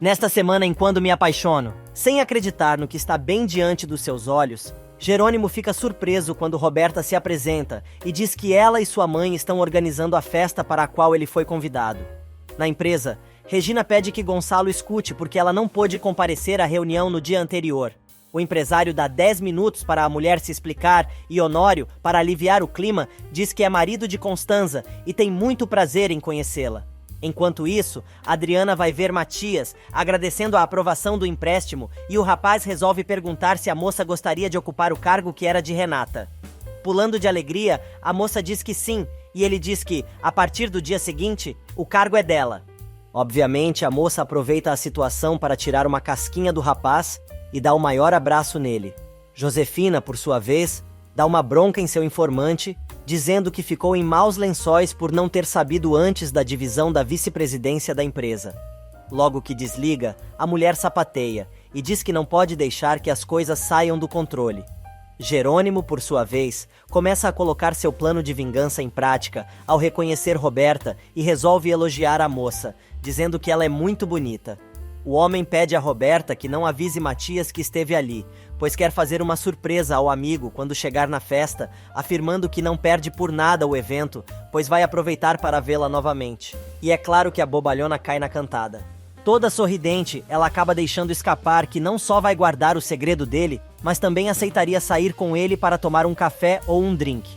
Nesta semana em Quando Me Apaixono, sem acreditar no que está bem diante dos seus olhos, Jerônimo fica surpreso quando Roberta se apresenta e diz que ela e sua mãe estão organizando a festa para a qual ele foi convidado. Na empresa, Regina pede que Gonçalo escute porque ela não pôde comparecer à reunião no dia anterior. O empresário dá 10 minutos para a mulher se explicar e Honório, para aliviar o clima, diz que é marido de Constanza e tem muito prazer em conhecê-la. Enquanto isso, Adriana vai ver Matias, agradecendo a aprovação do empréstimo, e o rapaz resolve perguntar se a moça gostaria de ocupar o cargo que era de Renata. Pulando de alegria, a moça diz que sim, e ele diz que, a partir do dia seguinte, o cargo é dela. Obviamente, a moça aproveita a situação para tirar uma casquinha do rapaz e dá o maior abraço nele. Josefina, por sua vez, dá uma bronca em seu informante, dizendo que ficou em maus lençóis por não ter sabido antes da divisão da vice-presidência da empresa. Logo que desliga, a mulher sapateia e diz que não pode deixar que as coisas saiam do controle. Jerônimo, por sua vez, começa a colocar seu plano de vingança em prática ao reconhecer Roberta e resolve elogiar a moça, dizendo que ela é muito bonita. O homem pede a Roberta que não avise Matias que esteve ali, pois quer fazer uma surpresa ao amigo quando chegar na festa, afirmando que não perde por nada o evento, pois vai aproveitar para vê-la novamente. E é claro que a bobalhona cai na cantada. Toda sorridente, ela acaba deixando escapar que não só vai guardar o segredo dele, mas também aceitaria sair com ele para tomar um café ou um drink.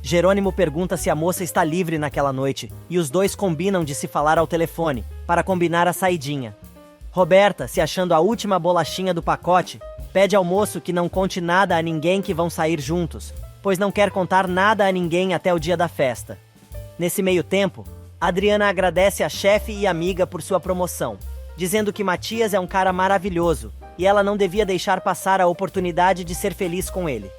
Jerônimo pergunta se a moça está livre naquela noite, e os dois combinam de se falar ao telefone, para combinar a saidinha. Roberta, se achando a última bolachinha do pacote, pede ao moço que não conte nada a ninguém que vão sair juntos, pois não quer contar nada a ninguém até o dia da festa. Nesse meio tempo, Adriana agradece a chefe e amiga por sua promoção, dizendo que Matias é um cara maravilhoso e ela não devia deixar passar a oportunidade de ser feliz com ele.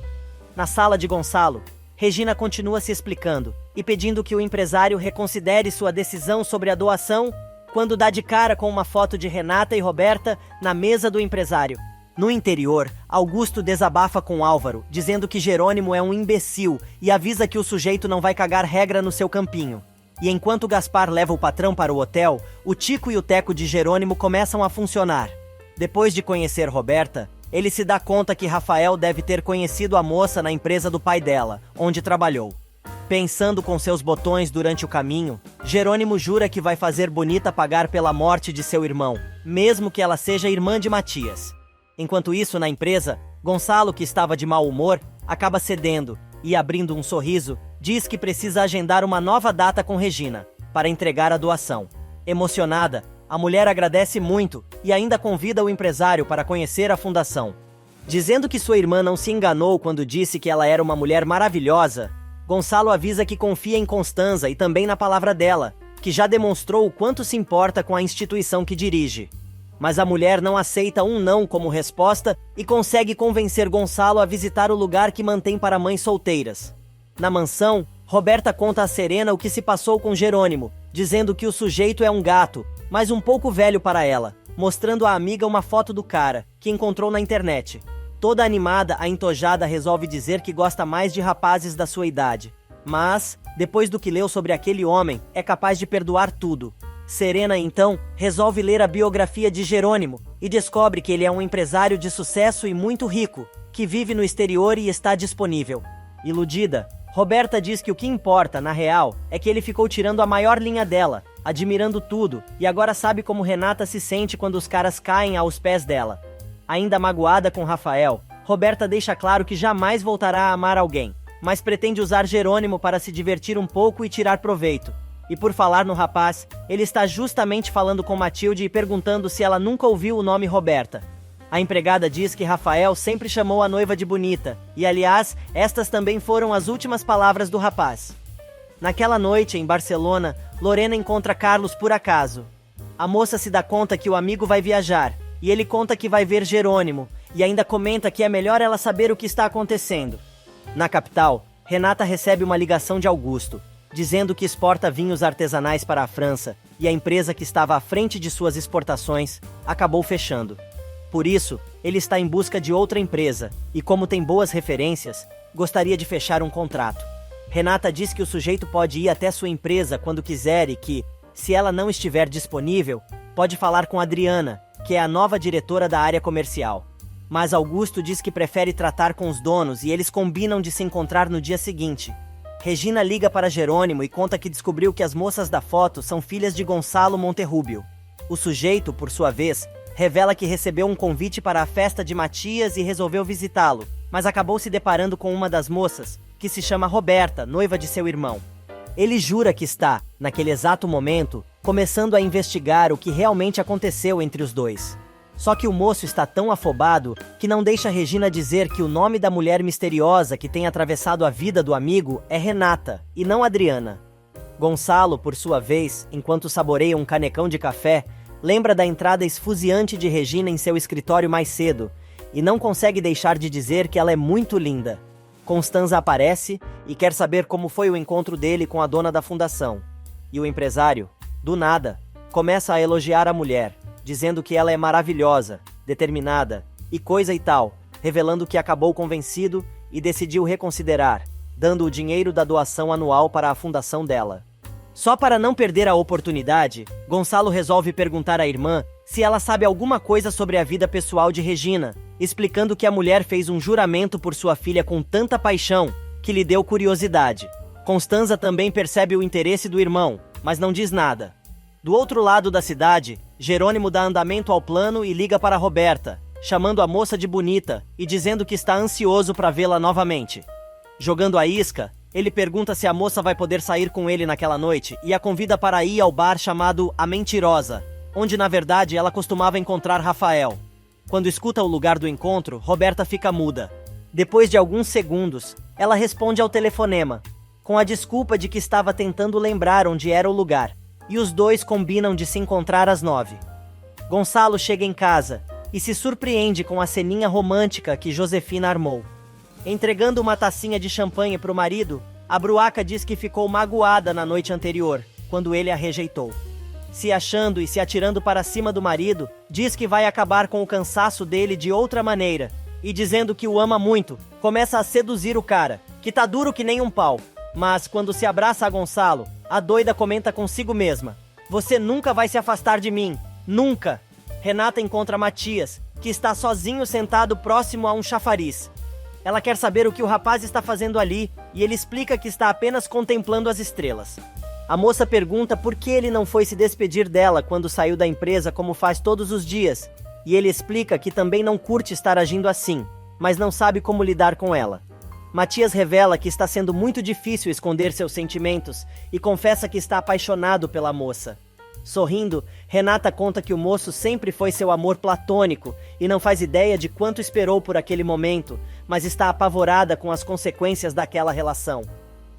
Na sala de Gonçalo, Regina continua se explicando e pedindo que o empresário reconsidere sua decisão sobre a doação quando dá de cara com uma foto de Renata e Roberta na mesa do empresário. No interior, Augusto desabafa com Álvaro, dizendo que Jerônimo é um imbecil e avisa que o sujeito não vai cagar regra no seu campinho. E enquanto Gaspar leva o patrão para o hotel, o Tico e o Teco de Jerônimo começam a funcionar. Depois de conhecer Roberta, ele se dá conta que Rafael deve ter conhecido a moça na empresa do pai dela, onde trabalhou. Pensando com seus botões durante o caminho, Jerônimo jura que vai fazer Bonita pagar pela morte de seu irmão, mesmo que ela seja irmã de Matias. Enquanto isso, na empresa, Gonçalo, que estava de mau humor, acaba cedendo e, abrindo um sorriso, diz que precisa agendar uma nova data com Regina, para entregar a doação. Emocionada, a mulher agradece muito e ainda convida o empresário para conhecer a fundação. Dizendo que sua irmã não se enganou quando disse que ela era uma mulher maravilhosa, Gonçalo avisa que confia em Constanza e também na palavra dela, que já demonstrou o quanto se importa com a instituição que dirige. Mas a mulher não aceita um não como resposta e consegue convencer Gonçalo a visitar o lugar que mantém para mães solteiras. Na mansão, Roberta conta a Serena o que se passou com Jerônimo, dizendo que o sujeito é um gato, mas um pouco velho para ela, mostrando à amiga uma foto do cara, que encontrou na internet. Toda animada, a entojada resolve dizer que gosta mais de rapazes da sua idade. Mas, depois do que leu sobre aquele homem, é capaz de perdoar tudo. Serena, então, resolve ler a biografia de Jerônimo e descobre que ele é um empresário de sucesso e muito rico, que vive no exterior e está disponível. Iludida, Roberta diz que o que importa, na real, é que ele ficou tirando a maior linha dela, admirando tudo, e agora sabe como Renata se sente quando os caras caem aos pés dela. Ainda magoada com Rafael, Roberta deixa claro que jamais voltará a amar alguém, mas pretende usar Jerônimo para se divertir um pouco e tirar proveito. E por falar no rapaz, ele está justamente falando com Matilde e perguntando se ela nunca ouviu o nome Roberta. A empregada diz que Rafael sempre chamou a noiva de bonita, e aliás, estas também foram as últimas palavras do rapaz. Naquela noite, em Barcelona, Lorena encontra Carlos por acaso. A moça se dá conta que o amigo vai viajar, e ele conta que vai ver Jerônimo, e ainda comenta que é melhor ela saber o que está acontecendo. Na capital, Renata recebe uma ligação de Augusto, dizendo que exporta vinhos artesanais para a França, e a empresa que estava à frente de suas exportações acabou fechando. Por isso, ele está em busca de outra empresa, e como tem boas referências, gostaria de fechar um contrato. Renata diz que o sujeito pode ir até sua empresa quando quiser e que, se ela não estiver disponível, pode falar com Adriana, que é a nova diretora da área comercial. Mas Augusto diz que prefere tratar com os donos e eles combinam de se encontrar no dia seguinte. Regina liga para Jerônimo e conta que descobriu que as moças da foto são filhas de Gonçalo Monterrubio. O sujeito, por sua vez, revela que recebeu um convite para a festa de Matias e resolveu visitá-lo, mas acabou se deparando com uma das moças, que se chama Roberta, noiva de seu irmão. Ele jura que está, naquele exato momento, começando a investigar o que realmente aconteceu entre os dois. Só que o moço está tão afobado que não deixa Regina dizer que o nome da mulher misteriosa que tem atravessado a vida do amigo é Renata, e não Adriana. Gonçalo, por sua vez, enquanto saboreia um canecão de café, lembra da entrada esfuziante de Regina em seu escritório mais cedo, e não consegue deixar de dizer que ela é muito linda. Constanza aparece e quer saber como foi o encontro dele com a dona da fundação. E o empresário, do nada, começa a elogiar a mulher, dizendo que ela é maravilhosa, determinada e coisa e tal, revelando que acabou convencido e decidiu reconsiderar, dando o dinheiro da doação anual para a fundação dela. Só para não perder a oportunidade, Gonçalo resolve perguntar à irmã se ela sabe alguma coisa sobre a vida pessoal de Regina, explicando que a mulher fez um juramento por sua filha com tanta paixão que lhe deu curiosidade. Constanza também percebe o interesse do irmão, mas não diz nada. Do outro lado da cidade, Jerônimo dá andamento ao plano e liga para Roberta, chamando a moça de bonita e dizendo que está ansioso para vê-la novamente. Jogando a isca, ele pergunta se a moça vai poder sair com ele naquela noite e a convida para ir ao bar chamado A Mentirosa, onde na verdade ela costumava encontrar Rafael. Quando escuta o lugar do encontro, Roberta fica muda. Depois de alguns segundos, ela responde ao telefonema, com a desculpa de que estava tentando lembrar onde era o lugar. E os dois combinam de se encontrar às 9. Gonçalo chega em casa e se surpreende com a ceninha romântica que Josefina armou. Entregando uma tacinha de champanhe para o marido, a bruaca diz que ficou magoada na noite anterior, quando ele a rejeitou. Se achando e se atirando para cima do marido, diz que vai acabar com o cansaço dele de outra maneira, e dizendo que o ama muito, começa a seduzir o cara, que tá duro que nem um pau. Mas, quando se abraça a Gonçalo, a doida comenta consigo mesma: "Você nunca vai se afastar de mim, nunca!" Renata encontra Matias, que está sozinho sentado próximo a um chafariz. Ela quer saber o que o rapaz está fazendo ali, e ele explica que está apenas contemplando as estrelas. A moça pergunta por que ele não foi se despedir dela quando saiu da empresa como faz todos os dias, e ele explica que também não curte estar agindo assim, mas não sabe como lidar com ela. Matias revela que está sendo muito difícil esconder seus sentimentos e confessa que está apaixonado pela moça. Sorrindo, Renata conta que o moço sempre foi seu amor platônico e não faz ideia de quanto esperou por aquele momento, mas está apavorada com as consequências daquela relação.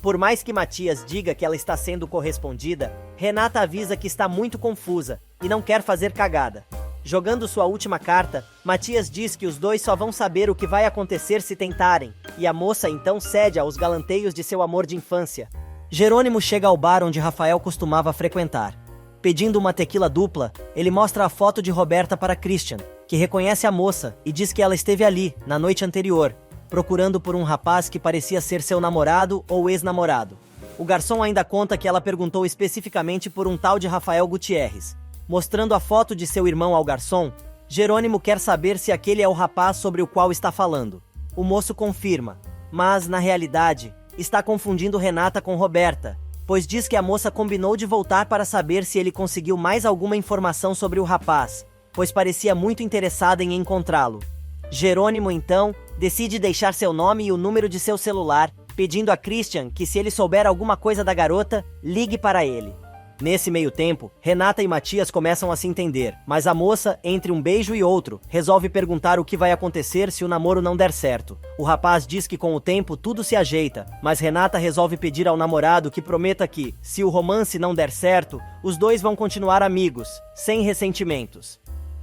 Por mais que Matias diga que ela está sendo correspondida, Renata avisa que está muito confusa e não quer fazer cagada. Jogando sua última carta, Matias diz que os dois só vão saber o que vai acontecer se tentarem, e a moça então cede aos galanteios de seu amor de infância. Jerônimo chega ao bar onde Rafael costumava frequentar. Pedindo uma tequila dupla, ele mostra a foto de Roberta para Christian, que reconhece a moça e diz que ela esteve ali, na noite anterior, procurando por um rapaz que parecia ser seu namorado ou ex-namorado. O garçom ainda conta que ela perguntou especificamente por um tal de Rafael Gutierrez. Mostrando a foto de seu irmão ao garçom, Jerônimo quer saber se aquele é o rapaz sobre o qual está falando. O moço confirma, mas, na realidade, está confundindo Renata com Roberta, pois diz que a moça combinou de voltar para saber se ele conseguiu mais alguma informação sobre o rapaz, pois parecia muito interessada em encontrá-lo. Jerônimo, então, decide deixar seu nome e o número de seu celular, pedindo a Christian que, se ele souber alguma coisa da garota, ligue para ele. Nesse meio tempo, Renata e Matias começam a se entender, mas a moça, entre um beijo e outro, resolve perguntar o que vai acontecer se o namoro não der certo. O rapaz diz que com o tempo tudo se ajeita, mas Renata resolve pedir ao namorado que prometa que, se o romance não der certo, os dois vão continuar amigos, sem ressentimentos.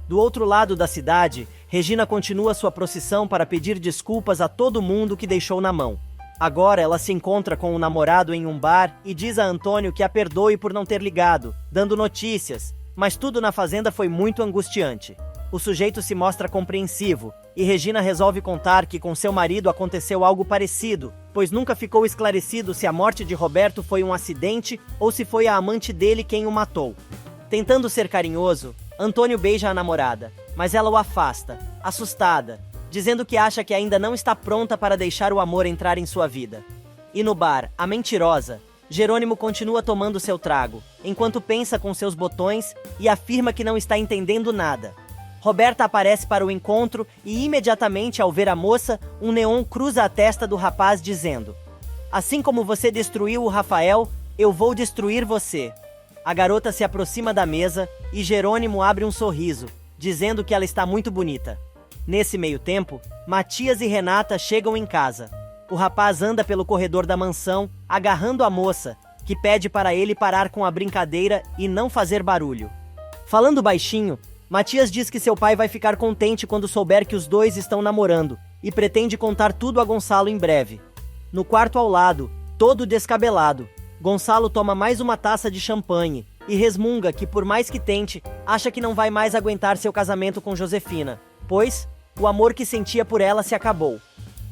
Do outro lado da cidade, Regina continua sua procissão para pedir desculpas a todo mundo que deixou na mão. Agora ela se encontra com o namorado em um bar e diz a Antônio que a perdoe por não ter ligado, dando notícias, mas tudo na fazenda foi muito angustiante. O sujeito se mostra compreensivo, e Regina resolve contar que com seu marido aconteceu algo parecido, pois nunca ficou esclarecido se a morte de Roberto foi um acidente ou se foi a amante dele quem o matou. Tentando ser carinhoso, Antônio beija a namorada, mas ela o afasta, assustada, dizendo que acha que ainda não está pronta para deixar o amor entrar em sua vida. E no bar, a mentirosa, Jerônimo continua tomando seu trago, enquanto pensa com seus botões e afirma que não está entendendo nada. Roberta aparece para o encontro e imediatamente ao ver a moça, um neon cruza a testa do rapaz dizendo: "Assim como você destruiu o Rafael, eu vou destruir você." A garota se aproxima da mesa e Jerônimo abre um sorriso, dizendo que ela está muito bonita. Nesse meio tempo, Matias e Renata chegam em casa. O rapaz anda pelo corredor da mansão, agarrando a moça, que pede para ele parar com a brincadeira e não fazer barulho. Falando baixinho, Matias diz que seu pai vai ficar contente quando souber que os dois estão namorando e pretende contar tudo a Gonçalo em breve. No quarto ao lado, todo descabelado, Gonçalo toma mais uma taça de champanhe e resmunga que, por mais que tente, acha que não vai mais aguentar seu casamento com Josefina, pois o amor que sentia por ela se acabou.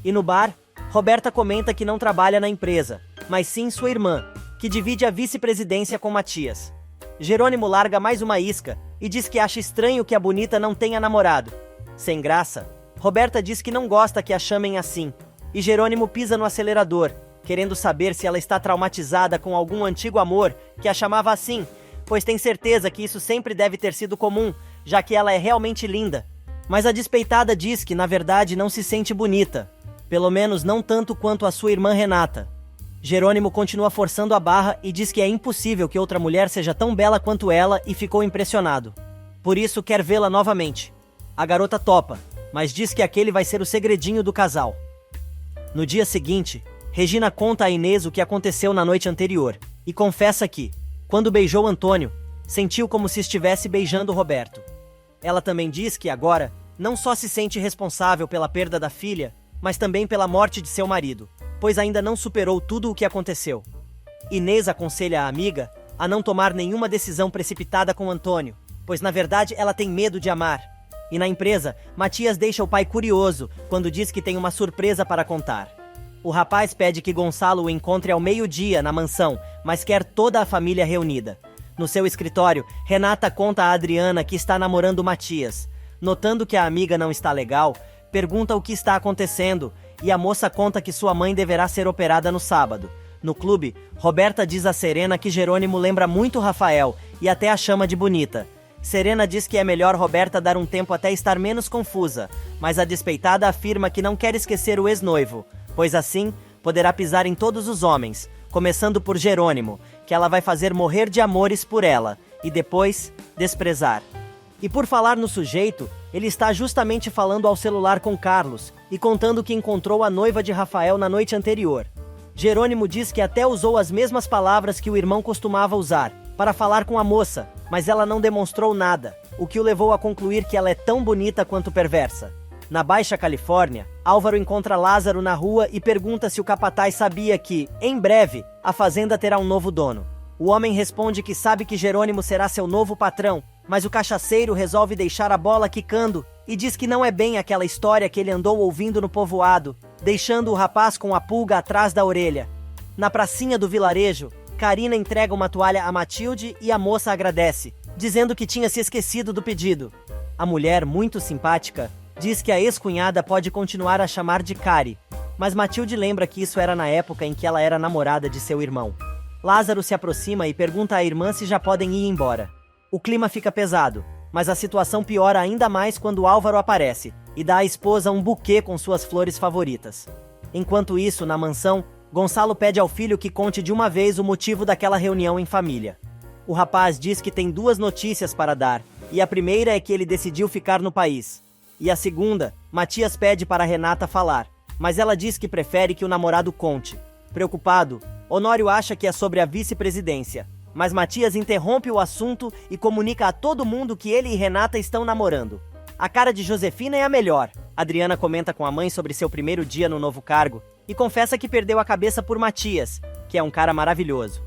E no bar, Roberta comenta que não trabalha na empresa, mas sim sua irmã, que divide a vice-presidência com Matias. Jerônimo larga mais uma isca e diz que acha estranho que a bonita não tenha namorado. Sem graça, Roberta diz que não gosta que a chamem assim, e Jerônimo pisa no acelerador, querendo saber se ela está traumatizada com algum antigo amor que a chamava assim, pois tem certeza que isso sempre deve ter sido comum, já que ela é realmente linda. Mas a despeitada diz que, na verdade, não se sente bonita, pelo menos não tanto quanto a sua irmã Renata. Jerônimo continua forçando a barra e diz que é impossível que outra mulher seja tão bela quanto ela e ficou impressionado. Por isso quer vê-la novamente. A garota topa, mas diz que aquele vai ser o segredinho do casal. No dia seguinte, Regina conta a Inês o que aconteceu na noite anterior e confessa que, quando beijou Antônio, sentiu como se estivesse beijando Roberto. Ela também diz que agora não só se sente responsável pela perda da filha, mas também pela morte de seu marido, pois ainda não superou tudo o que aconteceu. Inês aconselha a amiga a não tomar nenhuma decisão precipitada com Antônio, pois na verdade ela tem medo de amar. E na empresa, Matias deixa o pai curioso quando diz que tem uma surpresa para contar. O rapaz pede que Gonçalo o encontre ao meio-dia na mansão, mas quer toda a família reunida. No seu escritório, Renata conta a Adriana que está namorando Matias. Notando que a amiga não está legal, pergunta o que está acontecendo, e a moça conta que sua mãe deverá ser operada no sábado. No clube, Roberta diz a Serena que Jerônimo lembra muito Rafael, e até a chama de bonita. Serena diz que é melhor Roberta dar um tempo até estar menos confusa, mas a despeitada afirma que não quer esquecer o ex-noivo, pois assim poderá pisar em todos os homens, começando por Jerônimo, que ela vai fazer morrer de amores por ela, e depois desprezar. E por falar no sujeito, ele está justamente falando ao celular com Carlos e contando que encontrou a noiva de Rafael na noite anterior. Jerônimo diz que até usou as mesmas palavras que o irmão costumava usar para falar com a moça, mas ela não demonstrou nada, o que o levou a concluir que ela é tão bonita quanto perversa. Na Baixa Califórnia, Álvaro encontra Lázaro na rua e pergunta se o capataz sabia que, em breve, a fazenda terá um novo dono. O homem responde que sabe que Jerônimo será seu novo patrão, mas o cachaceiro resolve deixar a bola quicando e diz que não é bem aquela história que ele andou ouvindo no povoado, deixando o rapaz com a pulga atrás da orelha. Na pracinha do vilarejo, Karina entrega uma toalha a Matilde e a moça agradece, dizendo que tinha se esquecido do pedido. A mulher, muito simpática, diz que a ex-cunhada pode continuar a chamar de Cari, mas Matilde lembra que isso era na época em que ela era namorada de seu irmão. Lázaro se aproxima e pergunta à irmã se já podem ir embora. O clima fica pesado, mas a situação piora ainda mais quando Álvaro aparece e dá à esposa um buquê com suas flores favoritas. Enquanto isso, na mansão, Gonçalo pede ao filho que conte de uma vez o motivo daquela reunião em família. O rapaz diz que tem duas notícias para dar, e a primeira é que ele decidiu ficar no país. E a segunda, Matias pede para Renata falar, mas ela diz que prefere que o namorado conte. Preocupado, Honório acha que é sobre a vice-presidência, mas Matias interrompe o assunto e comunica a todo mundo que ele e Renata estão namorando. A cara de Josefina é a melhor. Adriana comenta com a mãe sobre seu primeiro dia no novo cargo e confessa que perdeu a cabeça por Matias, que é um cara maravilhoso.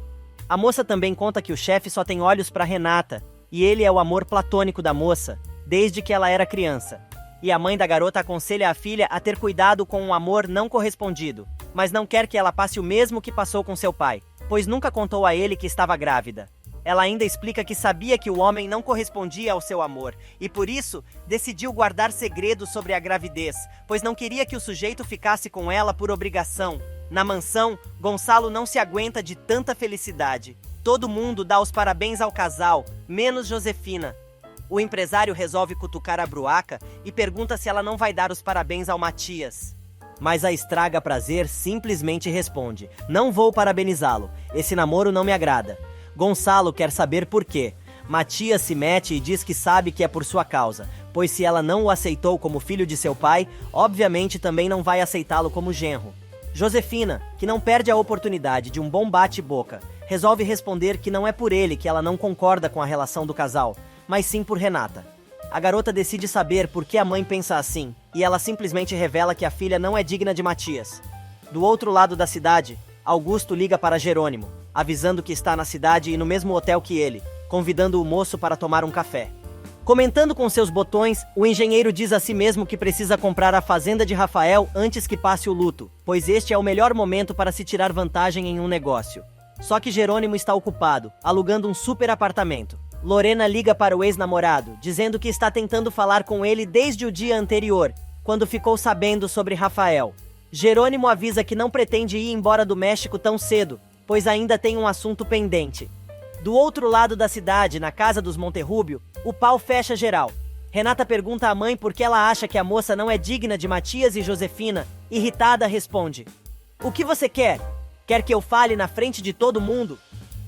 A moça também conta que o chefe só tem olhos para Renata e ele é o amor platônico da moça, desde que ela era criança. E a mãe da garota aconselha a filha a ter cuidado com um amor não correspondido, mas não quer que ela passe o mesmo que passou com seu pai, pois nunca contou a ele que estava grávida. Ela ainda explica que sabia que o homem não correspondia ao seu amor e, por isso, decidiu guardar segredo sobre a gravidez, pois não queria que o sujeito ficasse com ela por obrigação. Na mansão, Gonçalo não se aguenta de tanta felicidade. Todo mundo dá os parabéns ao casal, menos Josefina. O empresário resolve cutucar a Bruaca e pergunta se ela não vai dar os parabéns ao Matias. Mas a Estraga Prazer simplesmente responde: não vou parabenizá-lo, esse namoro não me agrada. Gonçalo quer saber por quê. Matias se mete e diz que sabe que é por sua causa, pois se ela não o aceitou como filho de seu pai, obviamente também não vai aceitá-lo como genro. Josefina, que não perde a oportunidade de um bom bate-boca, resolve responder que não é por ele que ela não concorda com a relação do casal, mas sim por Renata. A garota decide saber por que a mãe pensa assim, e ela simplesmente revela que a filha não é digna de Matias. Do outro lado da cidade, Augusto liga para Jerônimo, avisando que está na cidade e no mesmo hotel que ele, convidando o moço para tomar um café. Comentando com seus botões, o engenheiro diz a si mesmo que precisa comprar a fazenda de Rafael antes que passe o luto, pois este é o melhor momento para se tirar vantagem em um negócio. Só que Jerônimo está ocupado, alugando um super apartamento. Lorena liga para o ex-namorado, dizendo que está tentando falar com ele desde o dia anterior, quando ficou sabendo sobre Rafael. Jerônimo avisa que não pretende ir embora do México tão cedo, pois ainda tem um assunto pendente. Do outro lado da cidade, na casa dos Monterrúbio, o pau fecha geral. Renata pergunta à mãe por que ela acha que a moça não é digna de Matias e Josefina. Irritada, responde: o que você quer? Quer que eu fale na frente de todo mundo?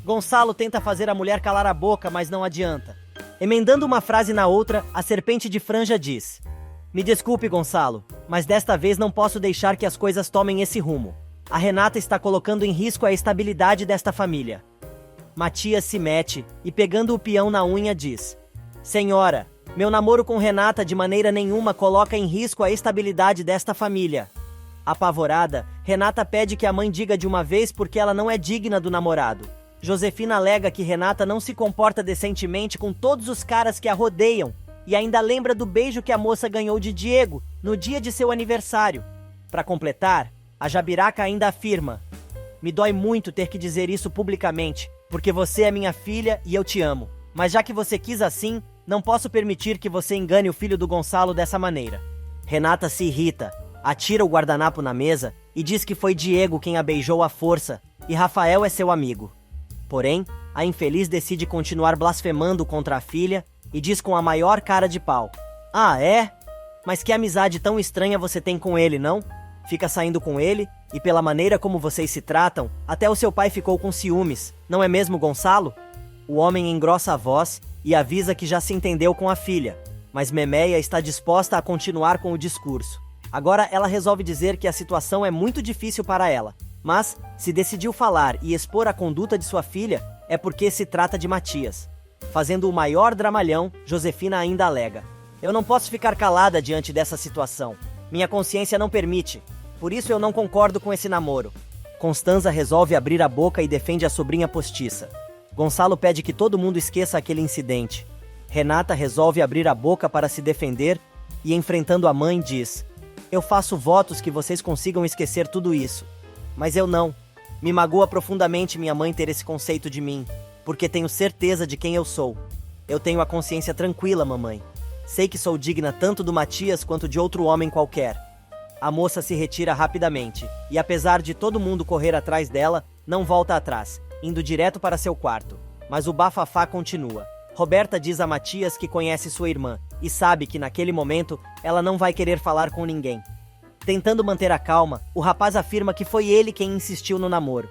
Gonçalo tenta fazer a mulher calar a boca, mas não adianta. Emendando uma frase na outra, a serpente de franja diz: me desculpe, Gonçalo, mas desta vez não posso deixar que as coisas tomem esse rumo. A Renata está colocando em risco a estabilidade desta família. Matias se mete e, pegando o peão na unha, diz: senhora, meu namoro com Renata de maneira nenhuma coloca em risco a estabilidade desta família. Apavorada, Renata pede que a mãe diga de uma vez porque ela não é digna do namorado. Josefina alega que Renata não se comporta decentemente com todos os caras que a rodeiam e ainda lembra do beijo que a moça ganhou de Diego no dia de seu aniversário. Para completar, a Jabiraca ainda afirma: me dói muito ter que dizer isso publicamente, porque você é minha filha e eu te amo. Mas já que você quis assim, não posso permitir que você engane o filho do Gonçalo dessa maneira. Renata se irrita, atira o guardanapo na mesa e diz que foi Diego quem a beijou à força e Rafael é seu amigo. Porém, a infeliz decide continuar blasfemando contra a filha e diz com a maior cara de pau: ah, é? Mas que amizade tão estranha você tem com ele, não? Fica saindo com ele e, pela maneira como vocês se tratam, até o seu pai ficou com ciúmes, não é mesmo, Gonçalo? O homem engrossa a voz e avisa que já se entendeu com a filha, mas Memeia está disposta a continuar com o discurso. Agora ela resolve dizer que a situação é muito difícil para ela, mas, se decidiu falar e expor a conduta de sua filha, é porque se trata de Matias. Fazendo o maior dramalhão, Josefina ainda alega: eu não posso ficar calada diante dessa situação. Minha consciência não permite. Por isso eu não concordo com esse namoro. Constanza resolve abrir a boca e defende a sobrinha postiça. Gonçalo pede que todo mundo esqueça aquele incidente. Renata resolve abrir a boca para se defender e, enfrentando a mãe, diz: eu faço votos que vocês consigam esquecer tudo isso. Mas eu não. Me magoa profundamente minha mãe ter esse conceito de mim, porque tenho certeza de quem eu sou. Eu tenho a consciência tranquila, mamãe. Sei que sou digna tanto do Matias quanto de outro homem qualquer. A moça se retira rapidamente, e apesar de todo mundo correr atrás dela, não volta atrás, indo direto para seu quarto. Mas o bafafá continua. Roberta diz a Matias que conhece sua irmã, e sabe que naquele momento ela não vai querer falar com ninguém. Tentando manter a calma, o rapaz afirma que foi ele quem insistiu no namoro.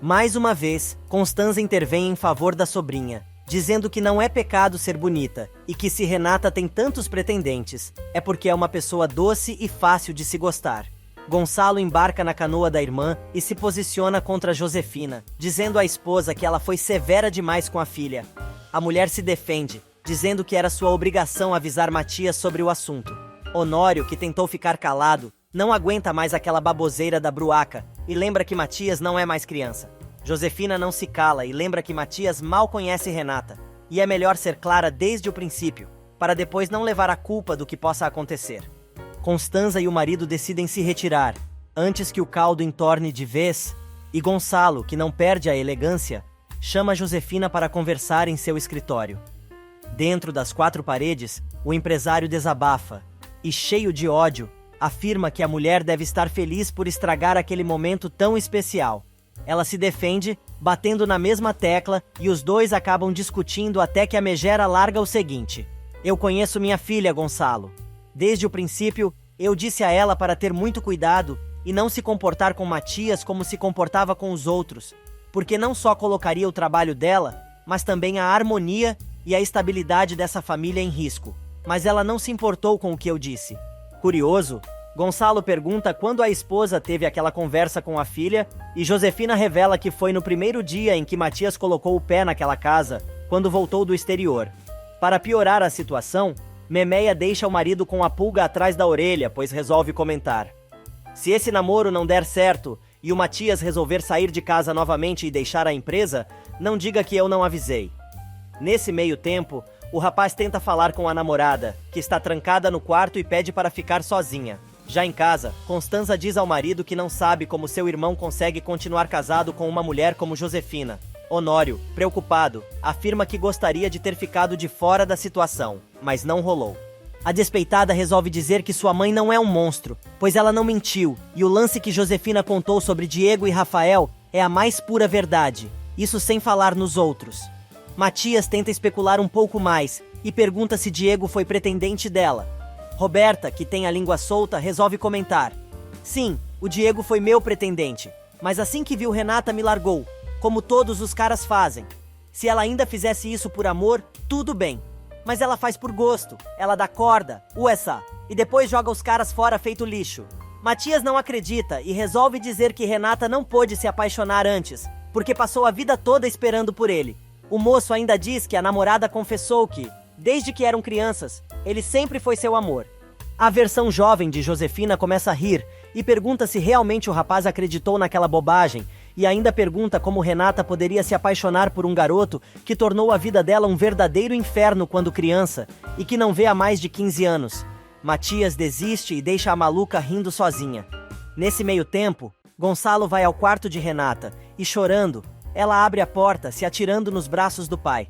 Mais uma vez, Constanza intervém em favor da sobrinha, dizendo que não é pecado ser bonita, e que se Renata tem tantos pretendentes, é porque é uma pessoa doce e fácil de se gostar. Gonçalo embarca na canoa da irmã e se posiciona contra Josefina, dizendo à esposa que ela foi severa demais com a filha. A mulher se defende, dizendo que era sua obrigação avisar Matias sobre o assunto. Honório, que tentou ficar calado, não aguenta mais aquela baboseira da Bruaca e lembra que Matias não é mais criança. Josefina não se cala e lembra que Matias mal conhece Renata, e é melhor ser clara desde o princípio, para depois não levar a culpa do que possa acontecer. Constanza e o marido decidem se retirar, antes que o caldo entorne de vez, e Gonçalo, que não perde a elegância, chama Josefina para conversar em seu escritório. Dentro das quatro paredes, o empresário desabafa e, cheio de ódio, afirma que a mulher deve estar feliz por estragar aquele momento tão especial. Ela se defende, batendo na mesma tecla, e os dois acabam discutindo até que a megera larga o seguinte: "Eu conheço minha filha, Gonçalo. Desde o princípio, eu disse a ela para ter muito cuidado e não se comportar com Matias como se comportava com os outros, porque não só colocaria o trabalho dela, mas também a harmonia e a estabilidade dessa família em risco. Mas ela não se importou com o que eu disse." Curioso, Gonçalo pergunta quando a esposa teve aquela conversa com a filha, e Josefina revela que foi no primeiro dia em que Matias colocou o pé naquela casa, quando voltou do exterior. Para piorar a situação, Memeia deixa o marido com a pulga atrás da orelha, pois resolve comentar: "Se esse namoro não der certo e o Matias resolver sair de casa novamente e deixar a empresa, não diga que eu não avisei." Nesse meio tempo, o rapaz tenta falar com a namorada, que está trancada no quarto, e pede para ficar sozinha. Já em casa, Constanza diz ao marido que não sabe como seu irmão consegue continuar casado com uma mulher como Josefina. Honório, preocupado, afirma que gostaria de ter ficado de fora da situação, mas não rolou. A despeitada resolve dizer que sua mãe não é um monstro, pois ela não mentiu, e o lance que Josefina contou sobre Diego e Rafael é a mais pura verdade, isso sem falar nos outros. Matias tenta especular um pouco mais e pergunta se Diego foi pretendente dela. Roberta, que tem a língua solta, resolve comentar: "Sim, o Diego foi meu pretendente, mas assim que viu Renata me largou, como todos os caras fazem. Se ela ainda fizesse isso por amor, tudo bem. Mas ela faz por gosto, ela dá corda, uessa, e depois joga os caras fora feito lixo." Matias não acredita e resolve dizer que Renata não pôde se apaixonar antes, porque passou a vida toda esperando por ele. O moço ainda diz que a namorada confessou que, desde que eram crianças, ele sempre foi seu amor. A versão jovem de Josefina começa a rir e pergunta se realmente o rapaz acreditou naquela bobagem, e ainda pergunta como Renata poderia se apaixonar por um garoto que tornou a vida dela um verdadeiro inferno quando criança e que não vê há mais de 15 anos. Matias desiste e deixa a maluca rindo sozinha. Nesse meio tempo, Gonçalo vai ao quarto de Renata e, chorando, ela abre a porta, se atirando nos braços do pai.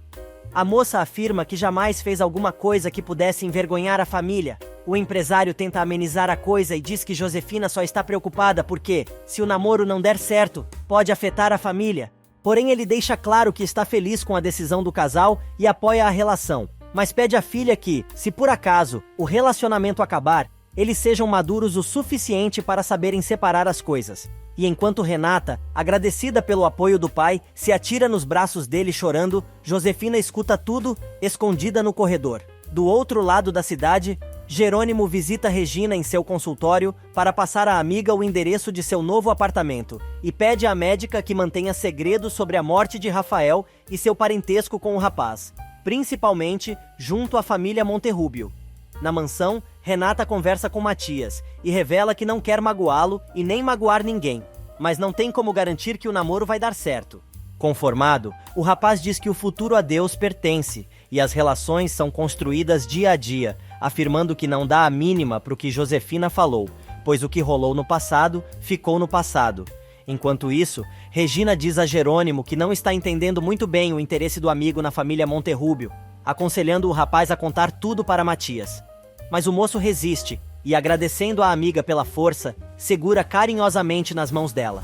A moça afirma que jamais fez alguma coisa que pudesse envergonhar a família. O empresário tenta amenizar a coisa e diz que Josefina só está preocupada porque, se o namoro não der certo, pode afetar a família. Porém, ele deixa claro que está feliz com a decisão do casal e apoia a relação, mas pede à filha que, se por acaso o relacionamento acabar, eles sejam maduros o suficiente para saberem separar as coisas. E enquanto Renata, agradecida pelo apoio do pai, se atira nos braços dele chorando, Josefina escuta tudo, escondida no corredor. Do outro lado da cidade, Jerônimo visita Regina em seu consultório para passar à amiga o endereço de seu novo apartamento e pede à médica que mantenha segredo sobre a morte de Rafael e seu parentesco com o rapaz, principalmente junto à família Monterrubio. Na mansão, Renata conversa com Matias e revela que não quer magoá-lo e nem magoar ninguém, mas não tem como garantir que o namoro vai dar certo. Conformado, o rapaz diz que o futuro a Deus pertence e as relações são construídas dia a dia, afirmando que não dá a mínima para o que Josefina falou, pois o que rolou no passado, ficou no passado. Enquanto isso, Regina diz a Jerônimo que não está entendendo muito bem o interesse do amigo na família Monterrubio, aconselhando o rapaz a contar tudo para Matias. Mas o moço resiste e, agradecendo à amiga pela força, segura carinhosamente nas mãos dela.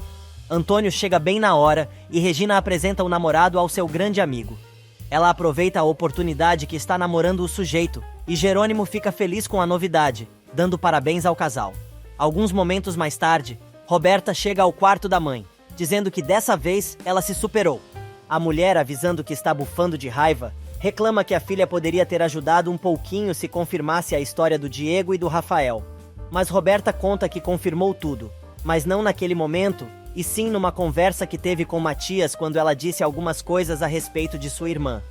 Antônio chega bem na hora e Regina apresenta o namorado ao seu grande amigo. Ela aproveita a oportunidade que está namorando o sujeito e Jerônimo fica feliz com a novidade, dando parabéns ao casal. Alguns momentos mais tarde, Roberta chega ao quarto da mãe, dizendo que dessa vez ela se superou. A mulher, avisando que está bufando de raiva, reclama que a filha poderia ter ajudado um pouquinho se confirmasse a história do Diego e do Rafael. Mas Roberta conta que confirmou tudo, mas não naquele momento, e sim numa conversa que teve com Matias quando ela disse algumas coisas a respeito de sua irmã.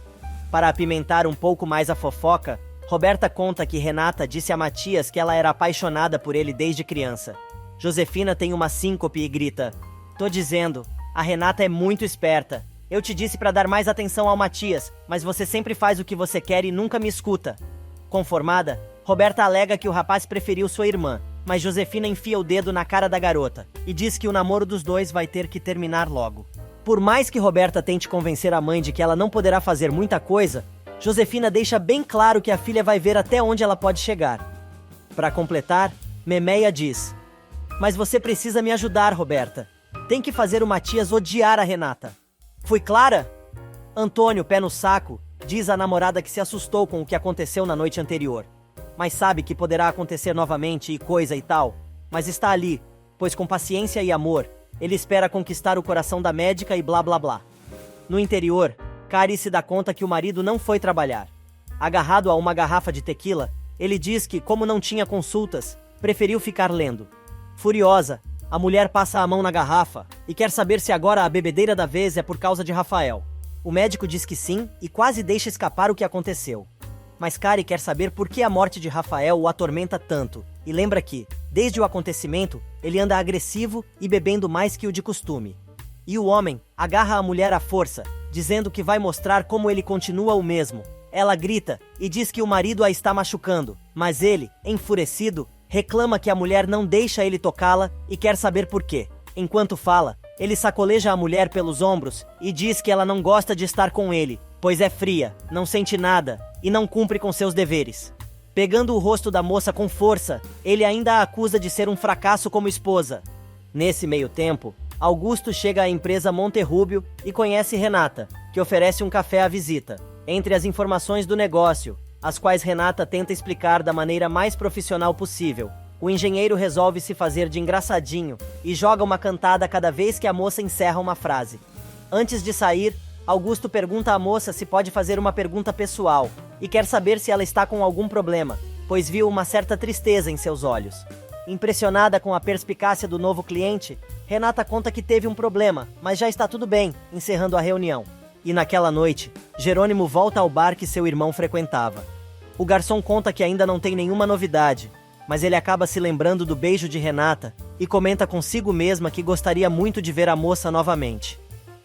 Para apimentar um pouco mais a fofoca, Roberta conta que Renata disse a Matias que ela era apaixonada por ele desde criança. Josefina tem uma síncope e grita: "Tô dizendo, a Renata é muito esperta. Eu te disse para dar mais atenção ao Matias, mas você sempre faz o que você quer e nunca me escuta." Conformada, Roberta alega que o rapaz preferiu sua irmã, mas Josefina enfia o dedo na cara da garota e diz que o namoro dos dois vai ter que terminar logo. Por mais que Roberta tente convencer a mãe de que ela não poderá fazer muita coisa, Josefina deixa bem claro que a filha vai ver até onde ela pode chegar. Para completar, Memeia diz: "Mas você precisa me ajudar, Roberta. Tem que fazer o Matias odiar a Renata." Fui clara? Antônio, pé no saco, diz à namorada que se assustou com o que aconteceu na noite anterior. Mas sabe que poderá acontecer novamente e coisa e tal, mas está ali, pois com paciência e amor, ele espera conquistar o coração da médica e blá blá blá. No interior, Cari se dá conta que o marido não foi trabalhar. Agarrado a uma garrafa de tequila, ele diz que, como não tinha consultas, preferiu ficar lendo. Furiosa, a mulher passa a mão na garrafa e quer saber se agora a bebedeira da vez é por causa de Rafael. O médico diz que sim e quase deixa escapar o que aconteceu. Mas Cari quer saber por que a morte de Rafael o atormenta tanto, e lembra que, desde o acontecimento, ele anda agressivo e bebendo mais que o de costume. E o homem agarra a mulher à força, dizendo que vai mostrar como ele continua o mesmo. Ela grita e diz que o marido a está machucando, mas ele, enfurecido, reclama que a mulher não deixa ele tocá-la e quer saber por quê. Enquanto fala, ele sacoleja a mulher pelos ombros e diz que ela não gosta de estar com ele, pois é fria, não sente nada e não cumpre com seus deveres. Pegando o rosto da moça com força, ele ainda a acusa de ser um fracasso como esposa. Nesse meio tempo, Augusto chega à empresa Monterrúbio e conhece Renata, que oferece um café à visita. Entre as informações do negócio, as quais Renata tenta explicar da maneira mais profissional possível, o engenheiro resolve se fazer de engraçadinho e joga uma cantada cada vez que a moça encerra uma frase. Antes de sair, Augusto pergunta à moça se pode fazer uma pergunta pessoal e quer saber se ela está com algum problema, pois viu uma certa tristeza em seus olhos. Impressionada com a perspicácia do novo cliente, Renata conta que teve um problema, mas já está tudo bem, encerrando a reunião. E naquela noite, Jerônimo volta ao bar que seu irmão frequentava. O garçom conta que ainda não tem nenhuma novidade, mas ele acaba se lembrando do beijo de Renata e comenta consigo mesma que gostaria muito de ver a moça novamente.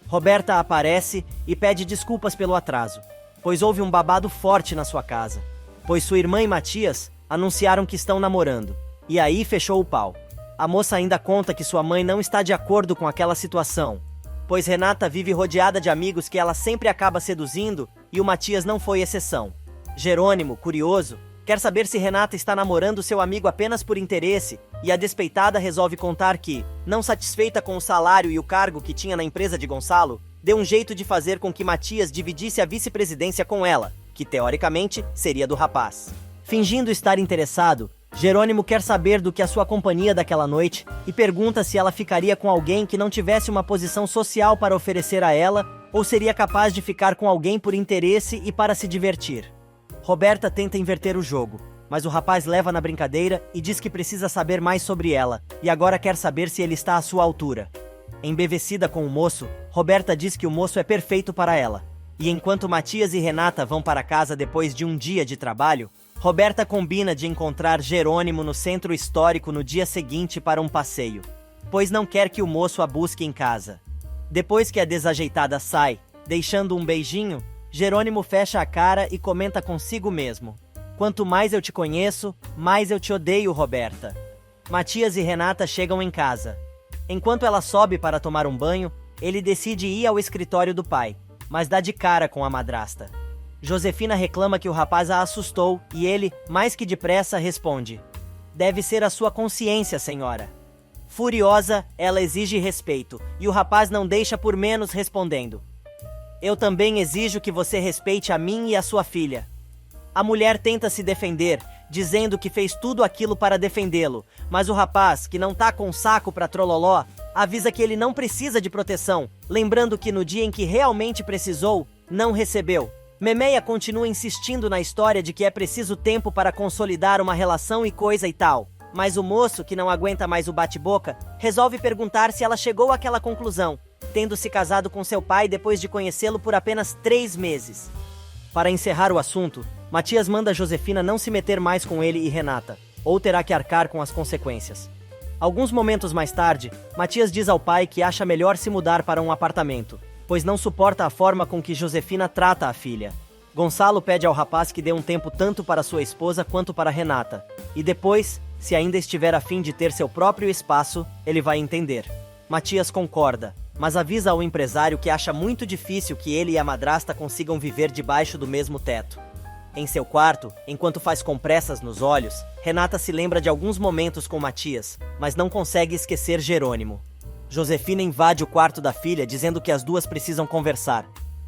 Roberta aparece e pede desculpas pelo atraso, pois houve um babado forte na sua casa, pois sua irmã e Matias anunciaram que estão namorando, e aí fechou o pau. A moça ainda conta que sua mãe não está de acordo com aquela situação, pois Renata vive rodeada de amigos que ela sempre acaba seduzindo e o Matias não foi exceção. Jerônimo, curioso, quer saber se Renata está namorando seu amigo apenas por interesse e a despeitada resolve contar que, não satisfeita com o salário e o cargo que tinha na empresa de Gonçalo, deu um jeito de fazer com que Matias dividisse a vice-presidência com ela, que teoricamente seria do rapaz. Fingindo estar interessado, Jerônimo quer saber do que a sua companhia daquela noite e pergunta se ela ficaria com alguém que não tivesse uma posição social para oferecer a ela ou seria capaz de ficar com alguém por interesse e para se divertir. Roberta tenta inverter o jogo, mas o rapaz leva na brincadeira e diz que precisa saber mais sobre ela e agora quer saber se ele está à sua altura. Embevecida com o moço, Roberta diz que o moço é perfeito para ela. E enquanto Matias e Renata vão para casa depois de um dia de trabalho, Roberta combina de encontrar Jerônimo no centro histórico no dia seguinte para um passeio, pois não quer que o moço a busque em casa. Depois que a desajeitada sai, deixando um beijinho, Jerônimo fecha a cara e comenta consigo mesmo: "Quanto mais eu te conheço, mais eu te odeio, Roberta." Matias e Renata chegam em casa. Enquanto ela sobe para tomar um banho, ele decide ir ao escritório do pai, mas dá de cara com a madrasta. Josefina reclama que o rapaz a assustou e ele, mais que depressa, responde: "Deve ser a sua consciência, senhora." Furiosa, ela exige respeito e o rapaz não deixa por menos respondendo: "Eu também exijo que você respeite a mim e a sua filha." A mulher tenta se defender, dizendo que fez tudo aquilo para defendê-lo, mas o rapaz, que não tá com saco pra trololó, avisa que ele não precisa de proteção, lembrando que no dia em que realmente precisou, não recebeu. Memeia continua insistindo na história de que é preciso tempo para consolidar uma relação e coisa e tal, mas o moço, que não aguenta mais o bate-boca, resolve perguntar se ela chegou àquela conclusão, tendo se casado com seu pai depois de conhecê-lo por apenas 3 meses. Para encerrar o assunto, Matias manda Josefina não se meter mais com ele e Renata, ou terá que arcar com as consequências. Alguns momentos mais tarde, Matias diz ao pai que acha melhor se mudar para um apartamento, pois não suporta a forma com que Josefina trata a filha. Gonçalo pede ao rapaz que dê um tempo tanto para sua esposa quanto para Renata, e depois, se ainda estiver a fim de ter seu próprio espaço, ele vai entender. Matias concorda, mas avisa ao empresário que acha muito difícil que ele e a madrasta consigam viver debaixo do mesmo teto. Em seu quarto, enquanto faz compressas nos olhos, Renata se lembra de alguns momentos com Matias, mas não consegue esquecer Jerônimo. Josefina invade o quarto da filha dizendo que as duas precisam conversar.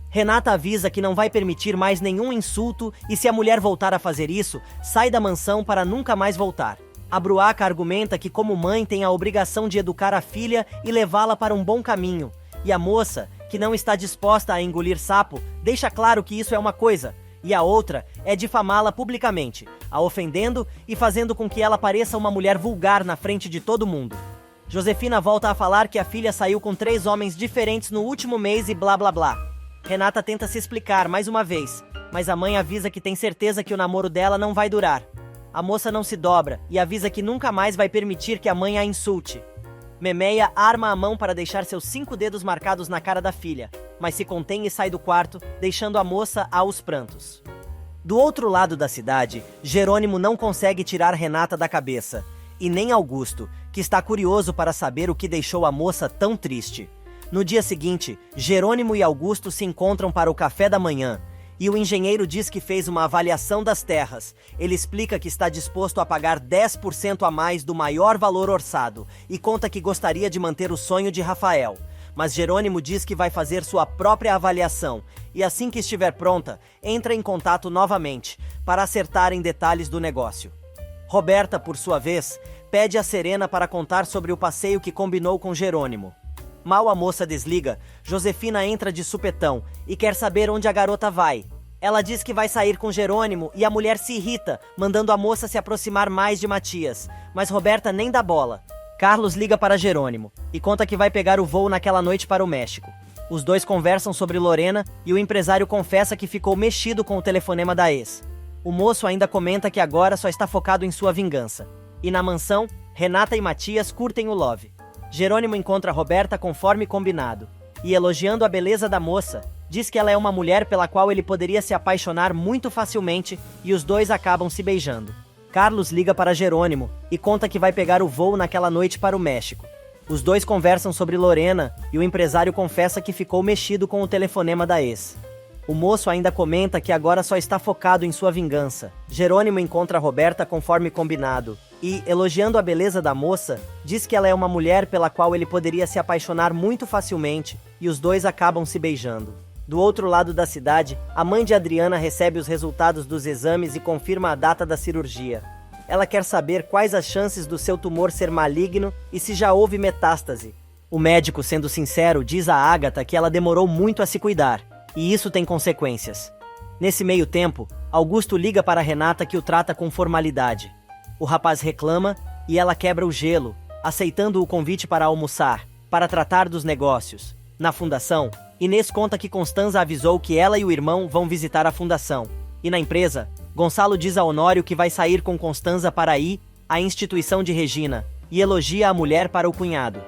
Renata avisa que não vai permitir mais nenhum insulto e se a mulher voltar a fazer isso, sai da mansão para nunca mais voltar. A Bruaca argumenta que como mãe tem a obrigação de educar a filha e levá-la para um bom caminho. E a moça, que não está disposta a engolir sapo, deixa claro que isso é uma coisa, e a outra é difamá-la publicamente, a ofendendo e fazendo com que ela pareça uma mulher vulgar na frente de todo mundo. Josefina volta a falar que a filha saiu com 3 homens diferentes no último mês e blá blá blá. Renata tenta se explicar mais uma vez, mas a mãe avisa que tem certeza que o namoro dela não vai durar. A moça não se dobra e avisa que nunca mais vai permitir que a mãe a insulte. Memeia arma a mão para deixar seus 5 dedos marcados na cara da filha, mas se contém e sai do quarto, deixando a moça aos prantos. Do outro lado da cidade, Jerônimo não consegue tirar Renata da cabeça, e nem Augusto, que está curioso para saber o que deixou a moça tão triste. No dia seguinte, Jerônimo e Augusto se encontram para o café da manhã, e o engenheiro diz que fez uma avaliação das terras. Ele explica que está disposto a pagar 10% a mais do maior valor orçado, e conta que gostaria de manter o sonho de Rafael. Mas Jerônimo diz que vai fazer sua própria avaliação, e assim que estiver pronta, entra em contato novamente, para acertar em detalhes do negócio. Roberta, por sua vez, pede a Serena para contar sobre o passeio que combinou com Jerônimo. Mal a moça desliga, Josefina entra de supetão e quer saber onde a garota vai. Ela diz que vai sair com Jerônimo e a mulher se irrita, mandando a moça se aproximar mais de Matias, mas Roberta nem dá bola. Carlos liga para Jerônimo e conta que vai pegar o voo naquela noite para o México. Os dois conversam sobre Lorena e o empresário confessa que ficou mexido com o telefonema da ex. O moço ainda comenta que agora só está focado em sua vingança. E na mansão, Renata e Matias curtem o love. Jerônimo encontra Roberta conforme combinado, e elogiando a beleza da moça, diz que ela é uma mulher pela qual ele poderia se apaixonar muito facilmente e os dois acabam se beijando. Carlos liga para Jerônimo e conta que vai pegar o voo naquela noite para o México. Os dois conversam sobre Lorena e o empresário confessa que ficou mexido com o telefonema da ex. O moço ainda comenta que agora só está focado em sua vingança. Jerônimo encontra Roberta conforme combinado e, elogiando a beleza da moça, diz que ela é uma mulher pela qual ele poderia se apaixonar muito facilmente e os dois acabam se beijando. Do outro lado da cidade, a mãe de Adriana recebe os resultados dos exames e confirma a data da cirurgia. Ela quer saber quais as chances do seu tumor ser maligno e se já houve metástase. O médico, sendo sincero, diz a Ágata que ela demorou muito a se cuidar, e isso tem consequências. Nesse meio tempo, Augusto liga para Renata que o trata com formalidade. O rapaz reclama e ela quebra o gelo, aceitando o convite para almoçar, para tratar dos negócios. Na fundação, Inês conta que Constanza avisou que ela e o irmão vão visitar a fundação. E na empresa, Gonçalo diz a Honório que vai sair com Constanza para ir à instituição de Regina, e elogia a mulher para o cunhado.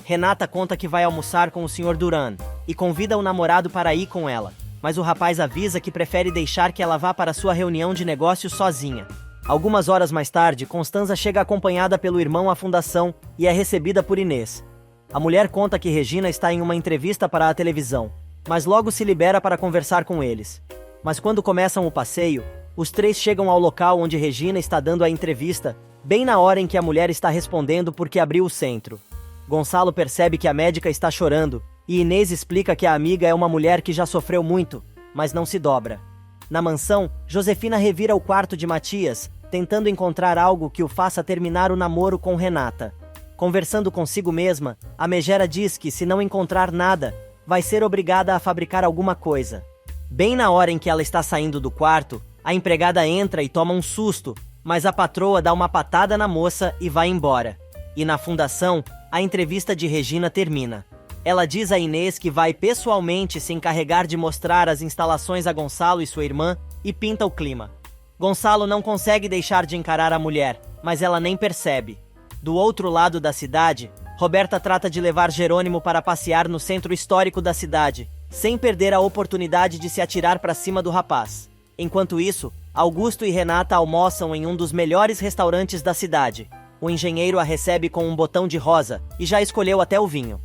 Renata conta que vai almoçar com o Sr. Duran e convida o namorado para ir com ela, mas o rapaz avisa que prefere deixar que ela vá para sua reunião de negócios sozinha. Algumas horas mais tarde, Constanza chega acompanhada pelo irmão à fundação e é recebida por Inês. A mulher conta que Regina está em uma entrevista para a televisão, mas logo se libera para conversar com eles. Mas quando começam o passeio, os três chegam ao local onde Regina está dando a entrevista, bem na hora em que a mulher está respondendo porque abriu o centro. Gonçalo percebe que a médica está chorando, e Inês explica que a amiga é uma mulher que já sofreu muito, mas não se dobra. Na mansão, Josefina revira o quarto de Matias, tentando encontrar algo que o faça terminar o namoro com Renata. Conversando consigo mesma, a megera diz que, se não encontrar nada, vai ser obrigada a fabricar alguma coisa. Bem na hora em que ela está saindo do quarto, a empregada entra e toma um susto, mas a patroa dá uma patada na moça e vai embora. E na fundação, a entrevista de Regina termina. Ela diz a Inês que vai pessoalmente se encarregar de mostrar as instalações a Gonçalo e sua irmã e pinta o clima. Gonçalo não consegue deixar de encarar a mulher, mas ela nem percebe. Do outro lado da cidade, Roberta trata de levar Jerônimo para passear no centro histórico da cidade, sem perder a oportunidade de se atirar para cima do rapaz. Enquanto isso, Augusto e Renata almoçam em um dos melhores restaurantes da cidade. O engenheiro a recebe com um botão de rosa e já escolheu até o vinho.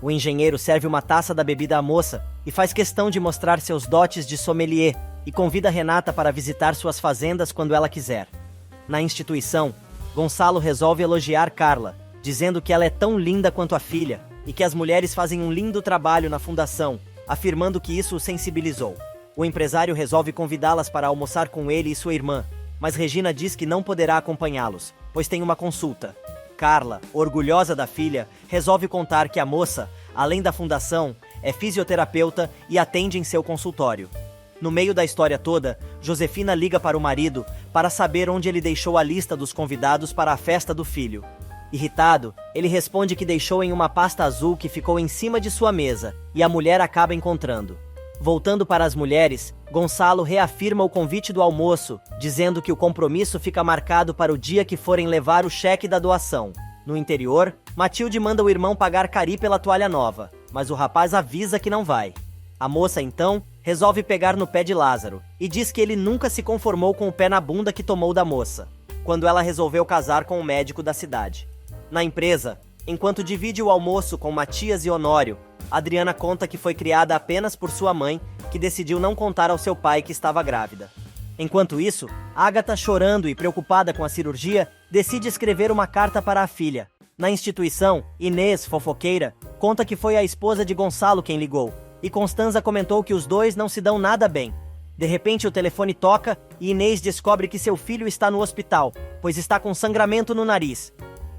O engenheiro serve uma taça da bebida à moça e faz questão de mostrar seus dotes de sommelier e convida Renata para visitar suas fazendas quando ela quiser. Na instituição, Gonçalo resolve elogiar Carla, dizendo que ela é tão linda quanto a filha e que as mulheres fazem um lindo trabalho na fundação, afirmando que isso o sensibilizou. O empresário resolve convidá-las para almoçar com ele e sua irmã, mas Regina diz que não poderá acompanhá-los, pois tem uma consulta. Carla, orgulhosa da filha, resolve contar que a moça, além da fundação, é fisioterapeuta e atende em seu consultório. No meio da história toda, Josefina liga para o marido para saber onde ele deixou a lista dos convidados para a festa do filho. Irritado, ele responde que deixou em uma pasta azul que ficou em cima de sua mesa, e a mulher acaba encontrando. Voltando para as mulheres, Gonçalo reafirma o convite do almoço, dizendo que o compromisso fica marcado para o dia que forem levar o cheque da doação. No interior, Matilde manda o irmão pagar cari pela toalha nova, mas o rapaz avisa que não vai. A moça, então, resolve pegar no pé de Lázaro e diz que ele nunca se conformou com o pé na bunda que tomou da moça, quando ela resolveu casar com o médico da cidade. Na empresa, enquanto divide o almoço com Matias e Honório, Adriana conta que foi criada apenas por sua mãe, que decidiu não contar ao seu pai que estava grávida. Enquanto isso, Ágata, chorando e preocupada com a cirurgia, decide escrever uma carta para a filha. Na instituição, Inês, fofoqueira, conta que foi a esposa de Gonçalo quem ligou, e Constanza comentou que os dois não se dão nada bem. De repente, o telefone toca e Inês descobre que seu filho está no hospital, pois está com sangramento no nariz.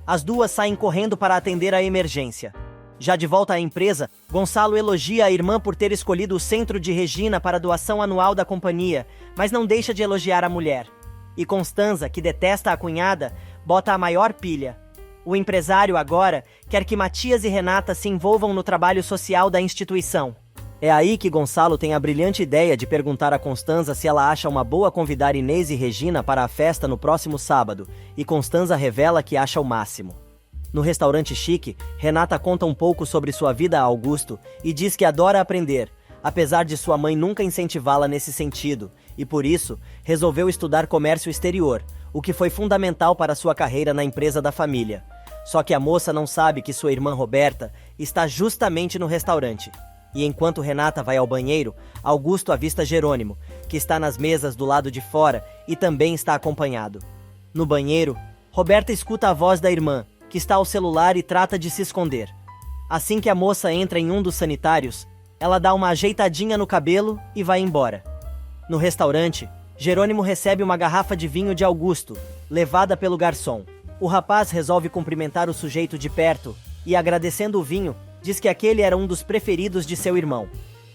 As duas saem correndo para atender a emergência. Já de volta à empresa, Gonçalo elogia a irmã por ter escolhido o centro de Regina para a doação anual da companhia, mas não deixa de elogiar a mulher. E Constanza, que detesta a cunhada, bota a maior pilha. O empresário agora quer que Matias e Renata se envolvam no trabalho social da instituição. É aí que Gonçalo tem a brilhante ideia de perguntar a Constanza se ela acha uma boa convidar Inês e Regina para a festa no próximo sábado, e Constanza revela que acha o máximo. No restaurante chique, Renata conta um pouco sobre sua vida a Augusto e diz que adora aprender, apesar de sua mãe nunca incentivá-la nesse sentido, e por isso, resolveu estudar comércio exterior, o que foi fundamental para sua carreira na empresa da família. Só que a moça não sabe que sua irmã Roberta está justamente no restaurante. E enquanto Renata vai ao banheiro, Augusto avista Jerônimo, que está nas mesas do lado de fora e também está acompanhado. No banheiro, Roberta escuta a voz da irmã, que está ao celular e trata de se esconder. Assim que a moça entra em um dos sanitários, ela dá uma ajeitadinha no cabelo e vai embora. No restaurante, Jerônimo recebe uma garrafa de vinho de Augusto, levada pelo garçom. O rapaz resolve cumprimentar o sujeito de perto e, agradecendo o vinho, diz que aquele era um dos preferidos de seu irmão.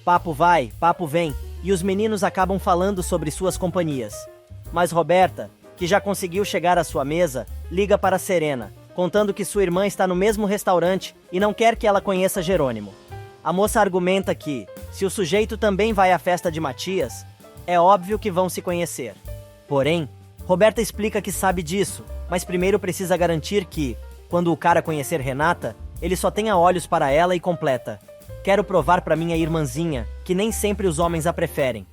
Papo vai, papo vem, e os meninos acabam falando sobre suas companhias. Mas Roberta, que já conseguiu chegar à sua mesa, liga para Serena, contando que sua irmã está no mesmo restaurante e não quer que ela conheça Jerônimo. A moça argumenta que, se o sujeito também vai à festa de Matias, é óbvio que vão se conhecer. Porém, Roberta explica que sabe disso, mas primeiro precisa garantir que, quando o cara conhecer Renata, ele só tenha olhos para ela e completa: quero provar para minha irmãzinha que nem sempre os homens a preferem.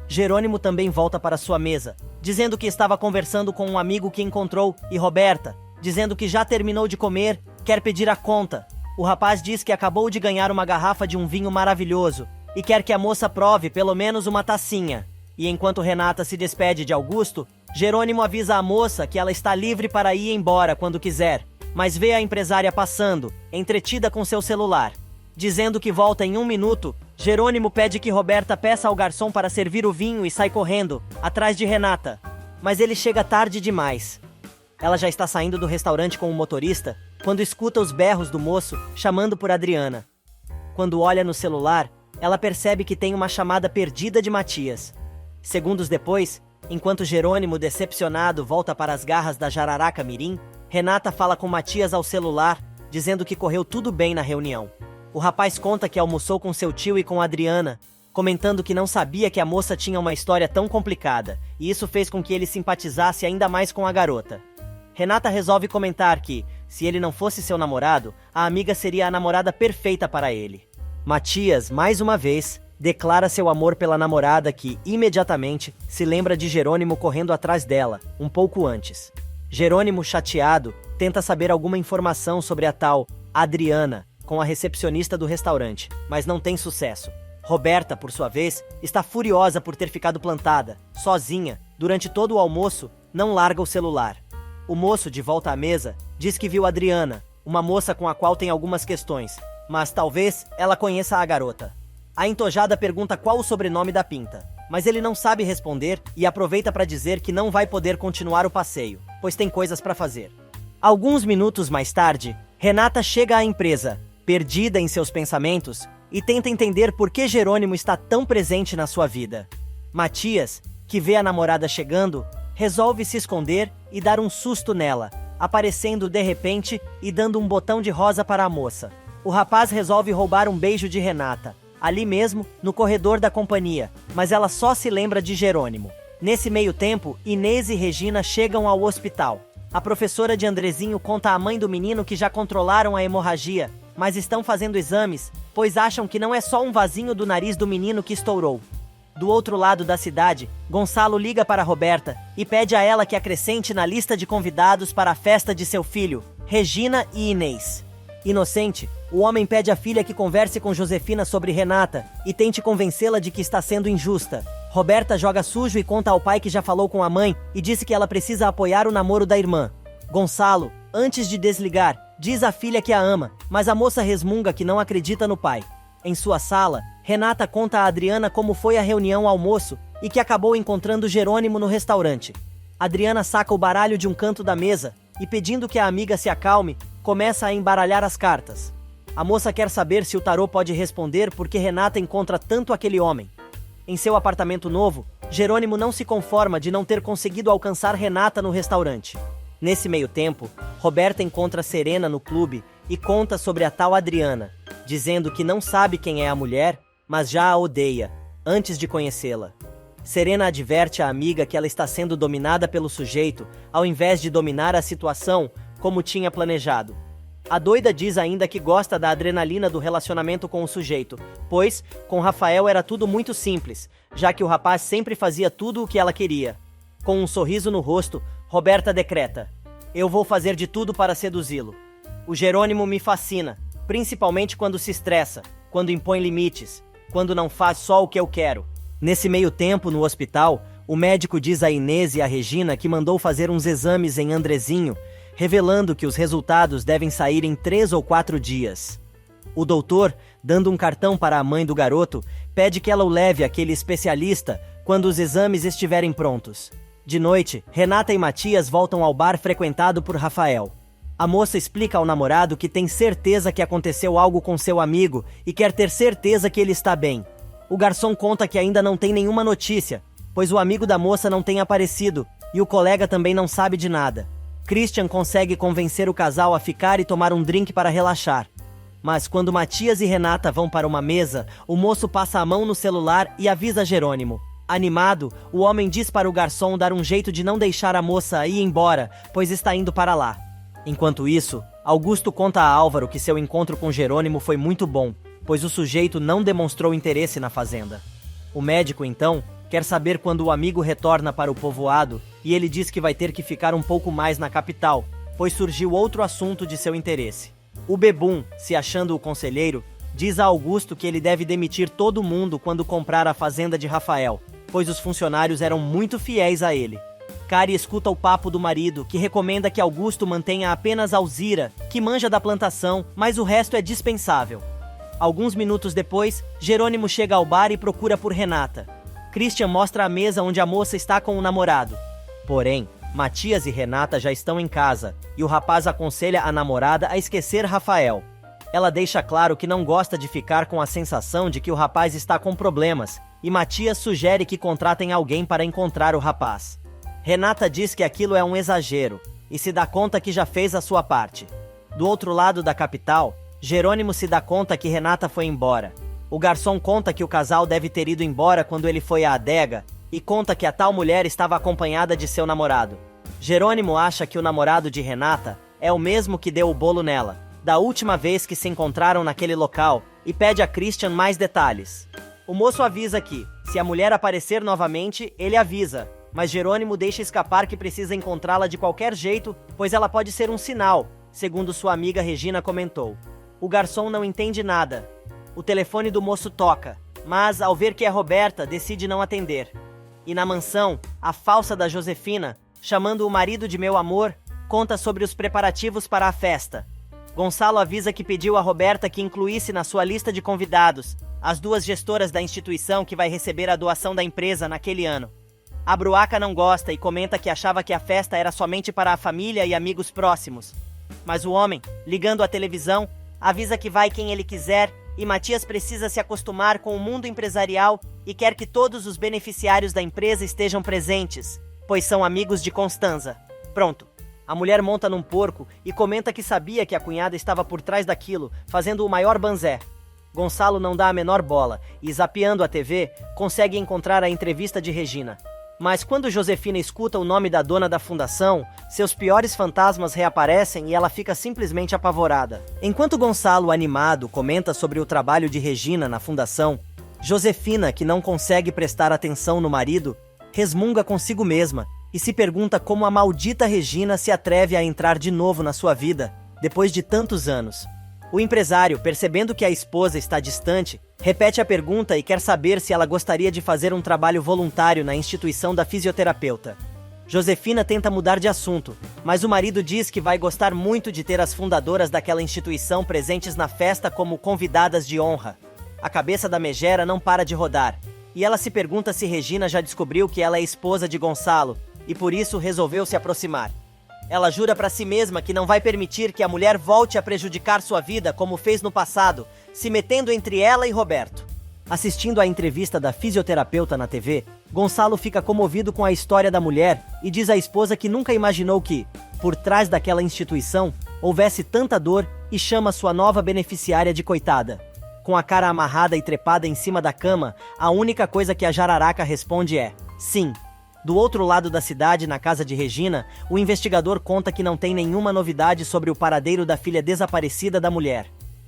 Jerônimo também volta para sua mesa, dizendo que estava conversando com um amigo que encontrou, e Roberta, dizendo que já terminou de comer, quer pedir a conta. O rapaz diz que acabou de ganhar uma garrafa de um vinho maravilhoso e quer que a moça prove pelo menos uma tacinha. E enquanto Renata se despede de Augusto, Jerônimo avisa a moça que ela está livre para ir embora quando quiser, mas vê a empresária passando, entretida com seu celular. Dizendo que volta em 1 minuto, Jerônimo pede que Roberta peça ao garçom para servir o vinho e sai correndo, atrás de Renata. Mas ele chega tarde demais. Ela já está saindo do restaurante com o motorista, quando escuta os berros do moço chamando por Adriana. Quando olha no celular, ela percebe que tem uma chamada perdida de Matias. Segundos depois, enquanto Jerônimo, decepcionado, volta para as garras da Jararaca Mirim, Renata fala com Matias ao celular, dizendo que correu tudo bem na reunião. O rapaz conta que almoçou com seu tio e com Adriana, comentando que não sabia que a moça tinha uma história tão complicada, e isso fez com que ele simpatizasse ainda mais com a garota. Renata resolve comentar que, se ele não fosse seu namorado, a amiga seria a namorada perfeita para ele. Matias, mais uma vez, declara seu amor pela namorada que, imediatamente, se lembra de Jerônimo correndo atrás dela, um pouco antes. Jerônimo, chateado, tenta saber alguma informação sobre a tal Adriana, com a recepcionista do restaurante, mas não tem sucesso. Roberta, por sua vez, está furiosa por ter ficado plantada, sozinha, durante todo o almoço, não larga o celular. O moço, de volta à mesa, diz que viu Adriana, uma moça com a qual tem algumas questões, mas talvez ela conheça a garota. A entojada pergunta qual o sobrenome da pinta, mas ele não sabe responder e aproveita para dizer que não vai poder continuar o passeio, pois tem coisas para fazer. Alguns minutos mais tarde, Renata chega à empresa, perdida em seus pensamentos, e tenta entender por que Jerônimo está tão presente na sua vida. Matias, que vê a namorada chegando, resolve se esconder e dar um susto nela, aparecendo de repente e dando um botão de rosa para a moça. O rapaz resolve roubar um beijo de Renata, ali mesmo, no corredor da companhia, mas ela só se lembra de Jerônimo. Nesse meio tempo, Inês e Regina chegam ao hospital. A professora de Andrezinho conta à mãe do menino que já controlaram a hemorragia, mas estão fazendo exames, pois acham que não é só um vasinho do nariz do menino que estourou. Do outro lado da cidade, Gonçalo liga para Roberta e pede a ela que acrescente na lista de convidados para a festa de seu filho, Regina e Inês. Inocente, o homem pede à filha que converse com Josefina sobre Renata e tente convencê-la de que está sendo injusta. Roberta joga sujo e conta ao pai que já falou com a mãe e disse que ela precisa apoiar o namoro da irmã. Gonçalo, antes de desligar, diz à filha que a ama, mas a moça resmunga que não acredita no pai. Em sua sala, Renata conta a Adriana como foi a reunião almoço e que acabou encontrando Jerônimo no restaurante. Adriana saca o baralho de um canto da mesa e, pedindo que a amiga se acalme, começa a embaralhar as cartas. A moça quer saber se o tarô pode responder porque Renata encontra tanto aquele homem. Em seu apartamento novo, Jerônimo não se conforma de não ter conseguido alcançar Renata no restaurante. Nesse meio tempo, Roberta encontra Serena no clube e conta sobre a tal Adriana, dizendo que não sabe quem é a mulher, mas já a odeia, antes de conhecê-la. Serena adverte a amiga que ela está sendo dominada pelo sujeito, ao invés de dominar a situação, como tinha planejado. A doida diz ainda que gosta da adrenalina do relacionamento com o sujeito, pois, com Rafael era tudo muito simples, já que o rapaz sempre fazia tudo o que ela queria. Com um sorriso no rosto, Roberta decreta: "Eu vou fazer de tudo para seduzi-lo. O Jerônimo me fascina, principalmente quando se estressa, quando impõe limites, quando não faz só o que eu quero." Nesse meio tempo, no hospital, o médico diz a Inês e a Regina que mandou fazer uns exames em Andrezinho, revelando que os resultados devem sair em 3 ou 4 dias. O doutor, dando um cartão para a mãe do garoto, pede que ela o leve àquele especialista quando os exames estiverem prontos. De noite, Renata e Matias voltam ao bar frequentado por Rafael. A moça explica ao namorado que tem certeza que aconteceu algo com seu amigo e quer ter certeza que ele está bem. O garçom conta que ainda não tem nenhuma notícia, pois o amigo da moça não tem aparecido e o colega também não sabe de nada. Christian consegue convencer o casal a ficar e tomar um drink para relaxar. Mas quando Matias e Renata vão para uma mesa, o moço passa a mão no celular e avisa Jerônimo. Animado, o homem diz para o garçom dar um jeito de não deixar a moça ir embora, pois está indo para lá. Enquanto isso, Augusto conta a Álvaro que seu encontro com Jerônimo foi muito bom, pois o sujeito não demonstrou interesse na fazenda. O médico, então, quer saber quando o amigo retorna para o povoado e ele diz que vai ter que ficar um pouco mais na capital, pois surgiu outro assunto de seu interesse. O Bebum, se achando o conselheiro, diz a Augusto que ele deve demitir todo mundo quando comprar a fazenda de Rafael, pois os funcionários eram muito fiéis a ele. Kari escuta o papo do marido, que recomenda que Augusto mantenha apenas Alzira, que manja da plantação, mas o resto é dispensável. Alguns minutos depois, Jerônimo chega ao bar e procura por Renata. Christian mostra a mesa onde a moça está com o namorado. Porém, Matias e Renata já estão em casa, e o rapaz aconselha a namorada a esquecer Rafael. Ela deixa claro que não gosta de ficar com a sensação de que o rapaz está com problemas, e Matias sugere que contratem alguém para encontrar o rapaz. Renata diz que aquilo é um exagero, e se dá conta que já fez a sua parte. Do outro lado da capital, Jerônimo se dá conta que Renata foi embora. O garçom conta que o casal deve ter ido embora quando ele foi à adega e conta que a tal mulher estava acompanhada de seu namorado. Jerônimo acha que o namorado de Renata é o mesmo que deu o bolo nela, da última vez que se encontraram naquele local, e pede a Christian mais detalhes. O moço avisa que, se a mulher aparecer novamente, ele avisa, mas Jerônimo deixa escapar que precisa encontrá-la de qualquer jeito, pois ela pode ser um sinal, segundo sua amiga Regina comentou. O garçom não entende nada. O telefone do moço toca, mas ao ver que é Roberta, decide não atender. E na mansão, a falsa da Josefina, chamando o marido de meu amor, conta sobre os preparativos para a festa. Gonçalo avisa que pediu a Roberta que incluísse na sua lista de convidados as duas gestoras da instituição que vai receber a doação da empresa naquele ano. A Bruaca não gosta e comenta que achava que a festa era somente para a família e amigos próximos. Mas o homem, ligando a televisão, avisa que vai quem ele quiser e Matias precisa se acostumar com o mundo empresarial e quer que todos os beneficiários da empresa estejam presentes, pois são amigos de Constanza. Pronto. A mulher monta num porco e comenta que sabia que a cunhada estava por trás daquilo, fazendo o maior banzé. Gonçalo não dá a menor bola e, zapeando a TV, consegue encontrar a entrevista de Regina. Mas quando Josefina escuta o nome da dona da fundação, seus piores fantasmas reaparecem e ela fica simplesmente apavorada. Enquanto Gonçalo, animado, comenta sobre o trabalho de Regina na fundação, Josefina, que não consegue prestar atenção no marido, resmunga consigo mesma e se pergunta como a maldita Regina se atreve a entrar de novo na sua vida, depois de tantos anos. O empresário, percebendo que a esposa está distante, repete a pergunta e quer saber se ela gostaria de fazer um trabalho voluntário na instituição da fisioterapeuta. Josefina tenta mudar de assunto, mas o marido diz que vai gostar muito de ter as fundadoras daquela instituição presentes na festa como convidadas de honra. A cabeça da megera não para de rodar, e ela se pergunta se Regina já descobriu que ela é esposa de Gonçalo, e por isso resolveu se aproximar. Ela jura para si mesma que não vai permitir que a mulher volte a prejudicar sua vida como fez no passado, se metendo entre ela e Roberto. Assistindo à entrevista da fisioterapeuta na TV, Gonçalo fica comovido com a história da mulher e diz à esposa que nunca imaginou que, por trás daquela instituição, houvesse tanta dor e chama sua nova beneficiária de coitada. Com a cara amarrada e trepada em cima da cama, a única coisa que a jararaca responde é: sim. Do outro lado da cidade, na casa de Regina, o investigador conta que não tem nenhuma novidade sobre o paradeiro da filha desaparecida da mulher.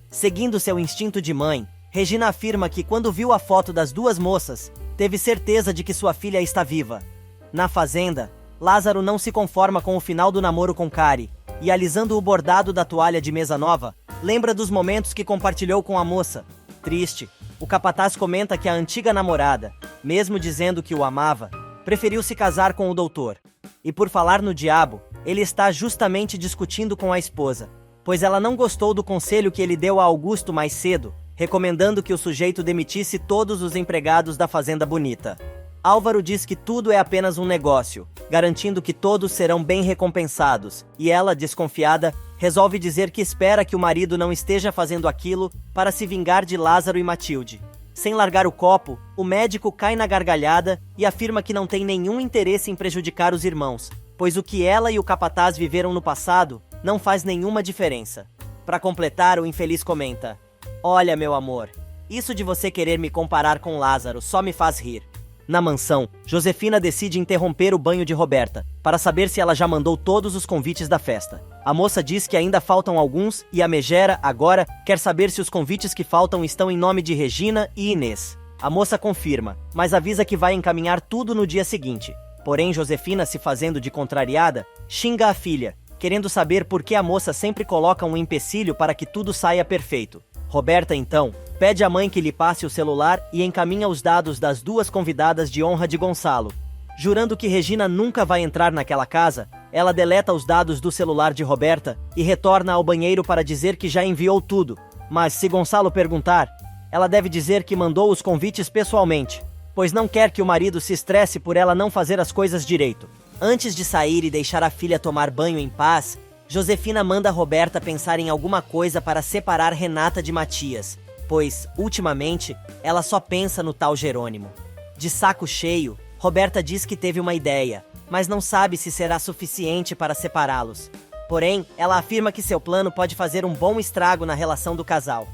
Seguindo seu instinto de mãe, Regina afirma que quando viu a foto das duas moças, teve certeza de que sua filha está viva. Na fazenda, Lázaro não se conforma com o final do namoro com Kari, e alisando o bordado da toalha de mesa nova, lembra dos momentos que compartilhou com a moça. Triste, o capataz comenta que a antiga namorada, mesmo dizendo que o amava, preferiu se casar com o doutor. E por falar no diabo, ele está justamente discutindo com a esposa, pois ela não gostou do conselho que ele deu a Augusto mais cedo, recomendando que o sujeito demitisse todos os empregados da Fazenda Bonita. Álvaro diz que tudo é apenas um negócio, garantindo que todos serão bem recompensados, e ela, desconfiada, resolve dizer que espera que o marido não esteja fazendo aquilo para se vingar de Lázaro e Matilde. Sem largar o copo, o médico cai na gargalhada e afirma que não tem nenhum interesse em prejudicar os irmãos, pois o que ela e o capataz viveram no passado não faz nenhuma diferença. Para completar, o infeliz comenta: olha, meu amor, isso de você querer me comparar com Lázaro só me faz rir. Na mansão, Josefina decide interromper o banho de Roberta, para saber se ela já mandou todos os convites da festa. A moça diz que ainda faltam alguns e a megera, agora, quer saber se os convites que faltam estão em nome de Regina e Inês. A moça confirma, mas avisa que vai encaminhar tudo no dia seguinte. Porém, Josefina, se fazendo de contrariada, xinga a filha, querendo saber por que a moça sempre coloca um empecilho para que tudo saia perfeito. Roberta, então, pede à mãe que lhe passe o celular e encaminha os dados das duas convidadas de honra de Gonçalo. Jurando que Regina nunca vai entrar naquela casa, ela deleta os dados do celular de Roberta e retorna ao banheiro para dizer que já enviou tudo. Mas se Gonçalo perguntar, ela deve dizer que mandou os convites pessoalmente, pois não quer que o marido se estresse por ela não fazer as coisas direito. Antes de sair e deixar a filha tomar banho em paz, Josefina manda Roberta pensar em alguma coisa para separar Renata de Matias, pois, ultimamente, ela só pensa no tal Jerônimo. De saco cheio, Roberta diz que teve uma ideia, mas não sabe se será suficiente para separá-los. Porém, ela afirma que seu plano pode fazer um bom estrago na relação do casal.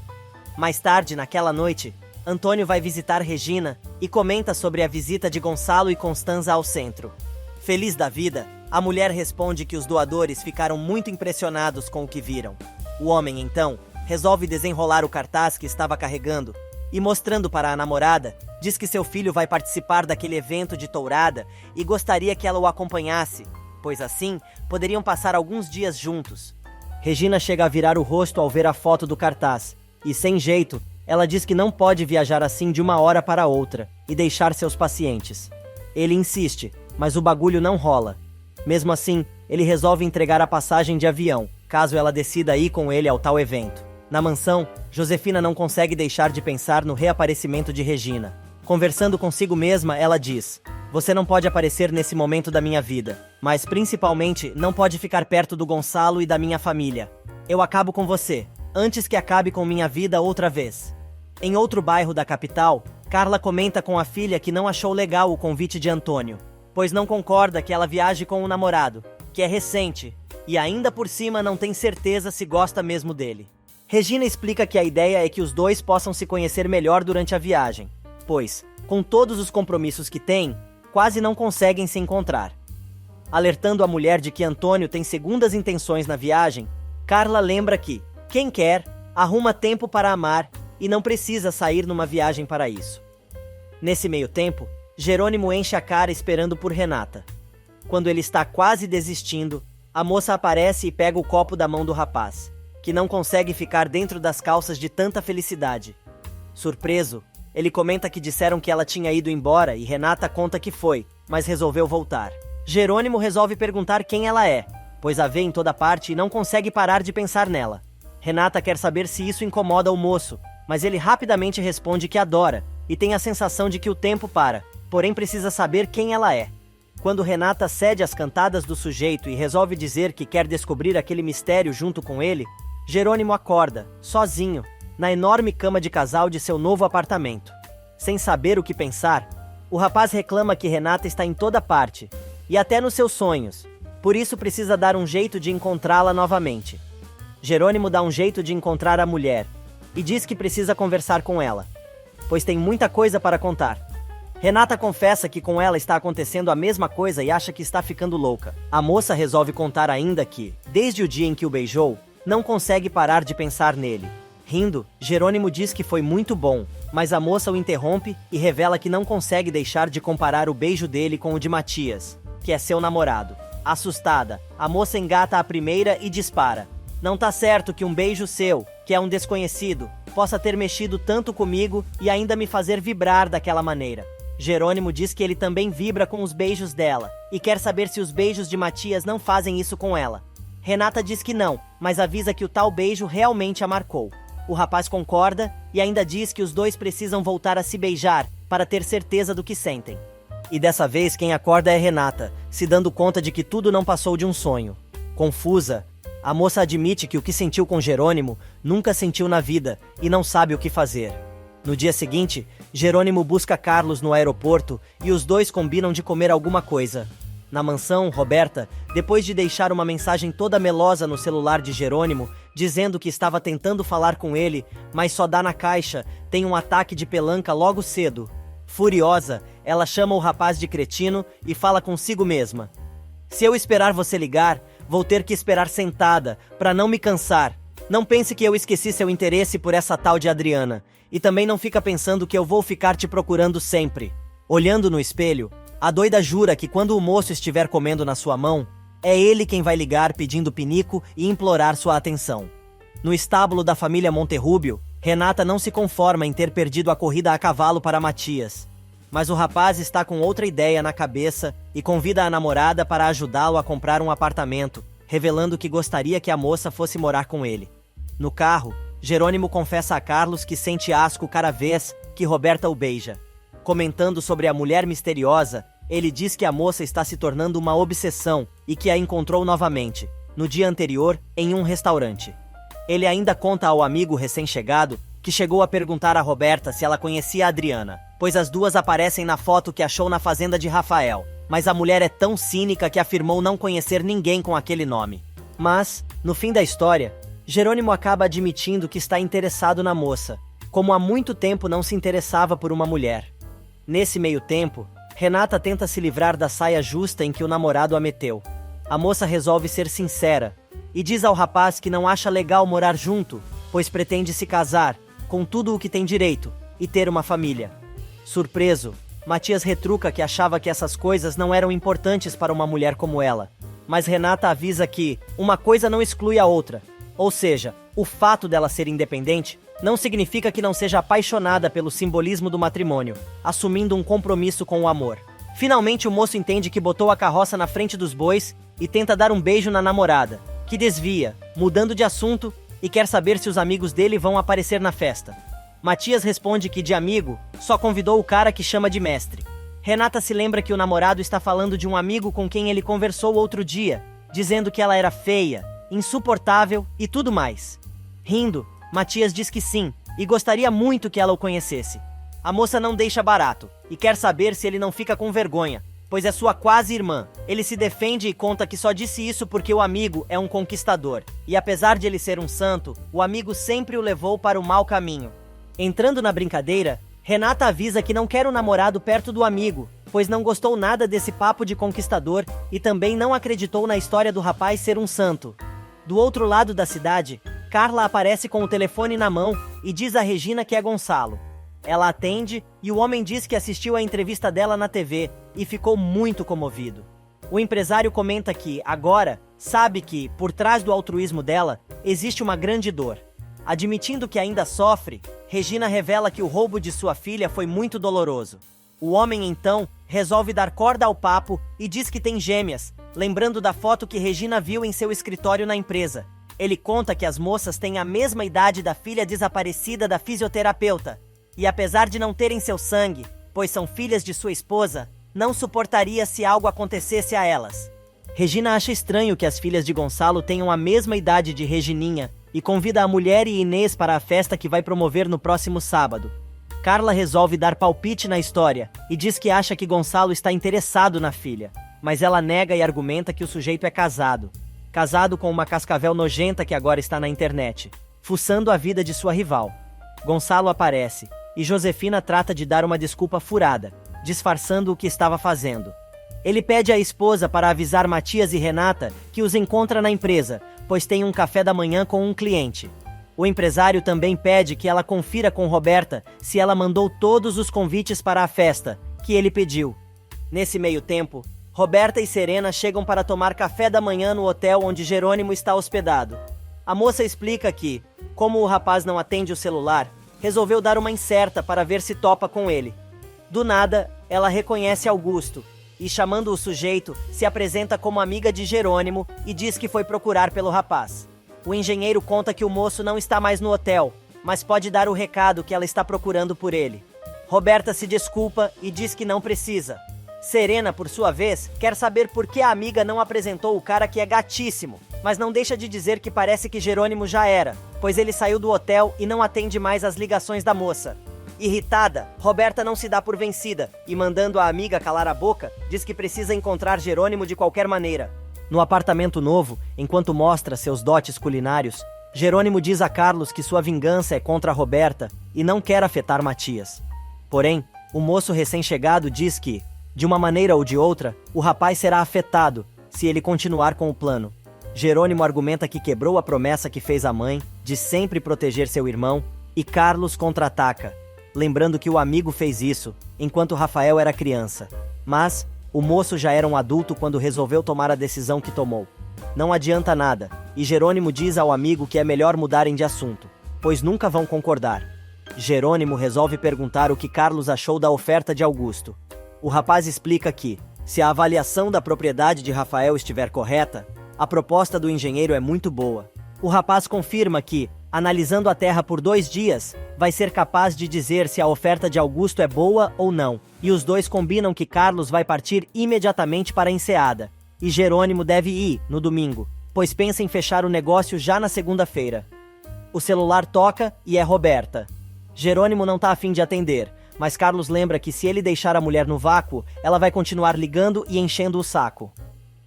Mais tarde, naquela noite, Antônio vai visitar Regina e comenta sobre a visita de Gonçalo e Constanza ao centro. Feliz da vida, a mulher responde que os doadores ficaram muito impressionados com o que viram. O homem, então, resolve desenrolar o cartaz que estava carregando e, mostrando para a namorada, diz que seu filho vai participar daquele evento de tourada e gostaria que ela o acompanhasse, pois assim poderiam passar alguns dias juntos. Regina chega a virar o rosto ao ver a foto do cartaz, e sem jeito, ela diz que não pode viajar assim de uma hora para outra e deixar seus pacientes. Ele insiste, mas o bagulho não rola. Mesmo assim, ele resolve entregar a passagem de avião, caso ela decida ir com ele ao tal evento. Na mansão, Josefina não consegue deixar de pensar no reaparecimento de Regina. Conversando consigo mesma, ela diz: "Você não pode aparecer nesse momento da minha vida, mas principalmente não pode ficar perto do Gonçalo e da minha família. Eu acabo com você, antes que acabe com minha vida outra vez." Em outro bairro da capital, Carla comenta com a filha que não achou legal o convite de Antônio, pois não concorda que ela viaje com o namorado, que é recente, e ainda por cima não tem certeza se gosta mesmo dele. Regina explica que a ideia é que os dois possam se conhecer melhor durante a viagem, pois, com todos os compromissos que têm, quase não conseguem se encontrar. Alertando a mulher de que Antônio tem segundas intenções na viagem, Carla lembra que quem quer, arruma tempo para amar e não precisa sair numa viagem para isso. Nesse meio tempo, Jerônimo enche a cara esperando por Renata. Quando ele está quase desistindo, a moça aparece e pega o copo da mão do rapaz, que não consegue ficar dentro das calças de tanta felicidade. Surpreso, ele comenta que disseram que ela tinha ido embora e Renata conta que foi, mas resolveu voltar. Jerônimo resolve perguntar quem ela é, pois a vê em toda parte e não consegue parar de pensar nela. Renata quer saber se isso incomoda o moço, mas ele rapidamente responde que adora e tem a sensação de que o tempo para, porém precisa saber quem ela é. Quando Renata cede às cantadas do sujeito e resolve dizer que quer descobrir aquele mistério junto com ele, Jerônimo acorda, sozinho, na enorme cama de casal de seu novo apartamento. Sem saber o que pensar, o rapaz reclama que Renata está em toda parte, e até nos seus sonhos, por isso precisa dar um jeito de encontrá-la novamente. Jerônimo dá um jeito de encontrar a mulher, e diz que precisa conversar com ela, pois tem muita coisa para contar. Renata confessa que com ela está acontecendo a mesma coisa e acha que está ficando louca. A moça resolve contar ainda que, desde o dia em que o beijou, não consegue parar de pensar nele. Rindo, Jerônimo diz que foi muito bom, mas a moça o interrompe e revela que não consegue deixar de comparar o beijo dele com o de Matias, que é seu namorado. Assustada, a moça engata a primeira e dispara: "Não tá certo que um beijo seu, que é um desconhecido, possa ter mexido tanto comigo e ainda me fazer vibrar daquela maneira." Jerônimo diz que ele também vibra com os beijos dela, e quer saber se os beijos de Matias não fazem isso com ela. Renata diz que não, mas avisa que o tal beijo realmente a marcou. O rapaz concorda e ainda diz que os dois precisam voltar a se beijar para ter certeza do que sentem. E dessa vez quem acorda é Renata, se dando conta de que tudo não passou de um sonho. Confusa, a moça admite que o que sentiu com Jerônimo nunca sentiu na vida e não sabe o que fazer. No dia seguinte, Jerônimo busca Carlos no aeroporto e os dois combinam de comer alguma coisa. Na mansão, Roberta, depois de deixar uma mensagem toda melosa no celular de Jerônimo, dizendo que estava tentando falar com ele, mas só dá na caixa, tem um ataque de pelanca logo cedo. Furiosa, ela chama o rapaz de cretino e fala consigo mesma: "Se eu esperar você ligar, vou ter que esperar sentada, para não me cansar. Não pense que eu esqueci seu interesse por essa tal de Adriana. E também não fica pensando que eu vou ficar te procurando sempre." Olhando no espelho, a doida jura que quando o moço estiver comendo na sua mão, é ele quem vai ligar pedindo pinico e implorar sua atenção. No estábulo da família Monterrúbio, Renata não se conforma em ter perdido a corrida a cavalo para Matias. Mas o rapaz está com outra ideia na cabeça e convida a namorada para ajudá-lo a comprar um apartamento, revelando que gostaria que a moça fosse morar com ele. No carro, Jerônimo confessa a Carlos que sente asco cada vez que Roberta o beija. Comentando sobre a mulher misteriosa, ele diz que a moça está se tornando uma obsessão e que a encontrou novamente, no dia anterior, em um restaurante. Ele ainda conta ao amigo recém-chegado que chegou a perguntar a Roberta se ela conhecia a Adriana, pois as duas aparecem na foto que achou na fazenda de Rafael, mas a mulher é tão cínica que afirmou não conhecer ninguém com aquele nome. Mas, no fim da história, Jerônimo acaba admitindo que está interessado na moça, como há muito tempo não se interessava por uma mulher. Nesse meio tempo, Renata tenta se livrar da saia justa em que o namorado a meteu. A moça resolve ser sincera e diz ao rapaz que não acha legal morar junto, pois pretende se casar, com tudo o que tem direito, e ter uma família. Surpreso, Matias retruca que achava que essas coisas não eram importantes para uma mulher como ela. Mas Renata avisa que uma coisa não exclui a outra, Ou seja, o fato dela ser independente não significa que não seja apaixonada pelo simbolismo do matrimônio, assumindo um compromisso com o amor. Finalmente o moço entende que botou a carroça na frente dos bois e tenta dar um beijo na namorada, que desvia, mudando de assunto, e quer saber se os amigos dele vão aparecer na festa. Matias responde que de amigo só convidou o cara que chama de mestre. Renata se lembra que o namorado está falando de um amigo com quem ele conversou outro dia, dizendo que ela era feia, insuportável e tudo mais. Rindo, Matias diz que sim, e gostaria muito que ela o conhecesse. A moça não deixa barato, e quer saber se ele não fica com vergonha, pois é sua quase irmã. Ele se defende e conta que só disse isso porque o amigo é um conquistador, e apesar de ele ser um santo, o amigo sempre o levou para o mau caminho. Entrando na brincadeira, Renata avisa que não quer o namorado perto do amigo, pois não gostou nada desse papo de conquistador e também não acreditou na história do rapaz ser um santo. Do outro lado da cidade, Carla aparece com o telefone na mão e diz a Regina que é Gonçalo. Ela atende e o homem diz que assistiu a entrevista dela na TV e ficou muito comovido. O empresário comenta que, agora, sabe que, por trás do altruísmo dela, existe uma grande dor. Admitindo que ainda sofre, Regina revela que o roubo de sua filha foi muito doloroso. O homem, então, resolve dar corda ao papo e diz que tem gêmeas, lembrando da foto que Regina viu em seu escritório na empresa. Ele conta que as moças têm a mesma idade da filha desaparecida da fisioterapeuta, e apesar de não terem seu sangue, pois são filhas de sua esposa, não suportaria se algo acontecesse a elas. Regina acha estranho que as filhas de Gonçalo tenham a mesma idade de Regininha e convida a mulher e Inês para a festa que vai promover no próximo sábado. Carla resolve dar palpite na história e diz que acha que Gonçalo está interessado na filha, mas ela nega e argumenta que o sujeito é casado. Casado com uma cascavel nojenta que agora está na internet, fuçando a vida de sua rival. Gonçalo aparece, e Josefina trata de dar uma desculpa furada, disfarçando o que estava fazendo. Ele pede à esposa para avisar Matias e Renata que os encontra na empresa, pois tem um café da manhã com um cliente. O empresário também pede que ela confira com Roberta se ela mandou todos os convites para a festa, que ele pediu. Nesse meio tempo, Roberta e Serena chegam para tomar café da manhã no hotel onde Jerônimo está hospedado. A moça explica que, como o rapaz não atende o celular, resolveu dar uma incerta para ver se topa com ele. Do nada, ela reconhece Augusto e, chamando o sujeito, se apresenta como amiga de Jerônimo e diz que foi procurar pelo rapaz. O engenheiro conta que o moço não está mais no hotel, mas pode dar o recado que ela está procurando por ele. Roberta se desculpa e diz que não precisa. Serena, por sua vez, quer saber por que a amiga não apresentou o cara que é gatíssimo, mas não deixa de dizer que parece que Jerônimo já era, pois ele saiu do hotel e não atende mais às ligações da moça. Irritada, Roberta não se dá por vencida e, mandando a amiga calar a boca, diz que precisa encontrar Jerônimo de qualquer maneira. No apartamento novo, enquanto mostra seus dotes culinários, Jerônimo diz a Carlos que sua vingança é contra Roberta e não quer afetar Matias. Porém, o moço recém-chegado diz que, de uma maneira ou de outra, o rapaz será afetado se ele continuar com o plano. Jerônimo argumenta que quebrou a promessa que fez à mãe de sempre proteger seu irmão e Carlos contra-ataca, lembrando que o amigo fez isso enquanto Rafael era criança. Mas o moço já era um adulto quando resolveu tomar a decisão que tomou. Não adianta nada, e Jerônimo diz ao amigo que é melhor mudarem de assunto, pois nunca vão concordar. Jerônimo resolve perguntar o que Carlos achou da oferta de Augusto. O rapaz explica que, se a avaliação da propriedade de Rafael estiver correta, a proposta do engenheiro é muito boa. O rapaz confirma que, analisando a terra por 2 dias, vai ser capaz de dizer se a oferta de Augusto é boa ou não, e os dois combinam que Carlos vai partir imediatamente para a Enseada, e Jerônimo deve ir no domingo, pois pensa em fechar o negócio já na segunda-feira. O celular toca e é Roberta. Jerônimo não está a fim de atender, mas Carlos lembra que se ele deixar a mulher no vácuo, ela vai continuar ligando e enchendo o saco.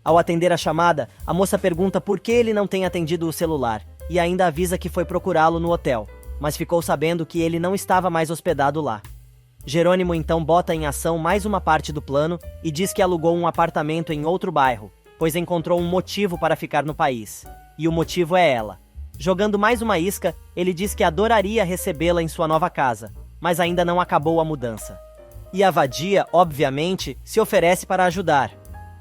Ao atender a chamada, a moça pergunta por que ele não tem atendido o celular, e ainda avisa que foi procurá-lo no hotel, mas ficou sabendo que ele não estava mais hospedado lá. Jerônimo então bota em ação mais uma parte do plano e diz que alugou um apartamento em outro bairro, pois encontrou um motivo para ficar no país. E o motivo é ela. Jogando mais uma isca, ele diz que adoraria recebê-la em sua nova casa, mas ainda não acabou a mudança. E a vadia, obviamente, se oferece para ajudar.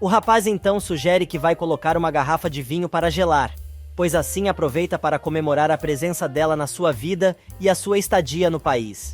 O rapaz então sugere que vai colocar uma garrafa de vinho para gelar. pois assim aproveita para comemorar a presença dela na sua vida e a sua estadia no país.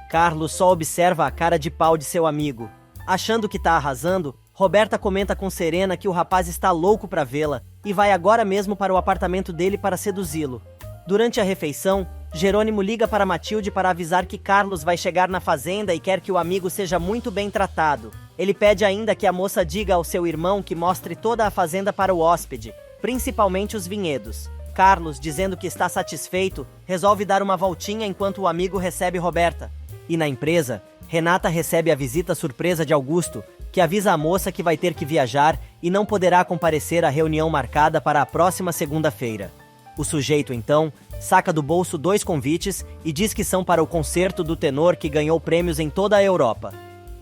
Carlos só observa a cara de pau de seu amigo. Achando que tá arrasando, Roberta comenta com Serena que o rapaz está louco para vê-la e vai agora mesmo para o apartamento dele para seduzi-lo. Durante a refeição, Jerônimo liga para Matilde para avisar que Carlos vai chegar na fazenda e quer que o amigo seja muito bem tratado. Ele pede ainda que a moça diga ao seu irmão que mostre toda a fazenda para o hóspede, principalmente os vinhedos. Carlos, dizendo que está satisfeito, resolve dar uma voltinha enquanto o amigo recebe Roberta. E na empresa, Renata recebe a visita surpresa de Augusto, que avisa a moça que vai ter que viajar e não poderá comparecer à reunião marcada para a próxima segunda-feira. O sujeito, então, saca do bolso 2 convites e diz que são para o concerto do tenor que ganhou prêmios em toda a Europa.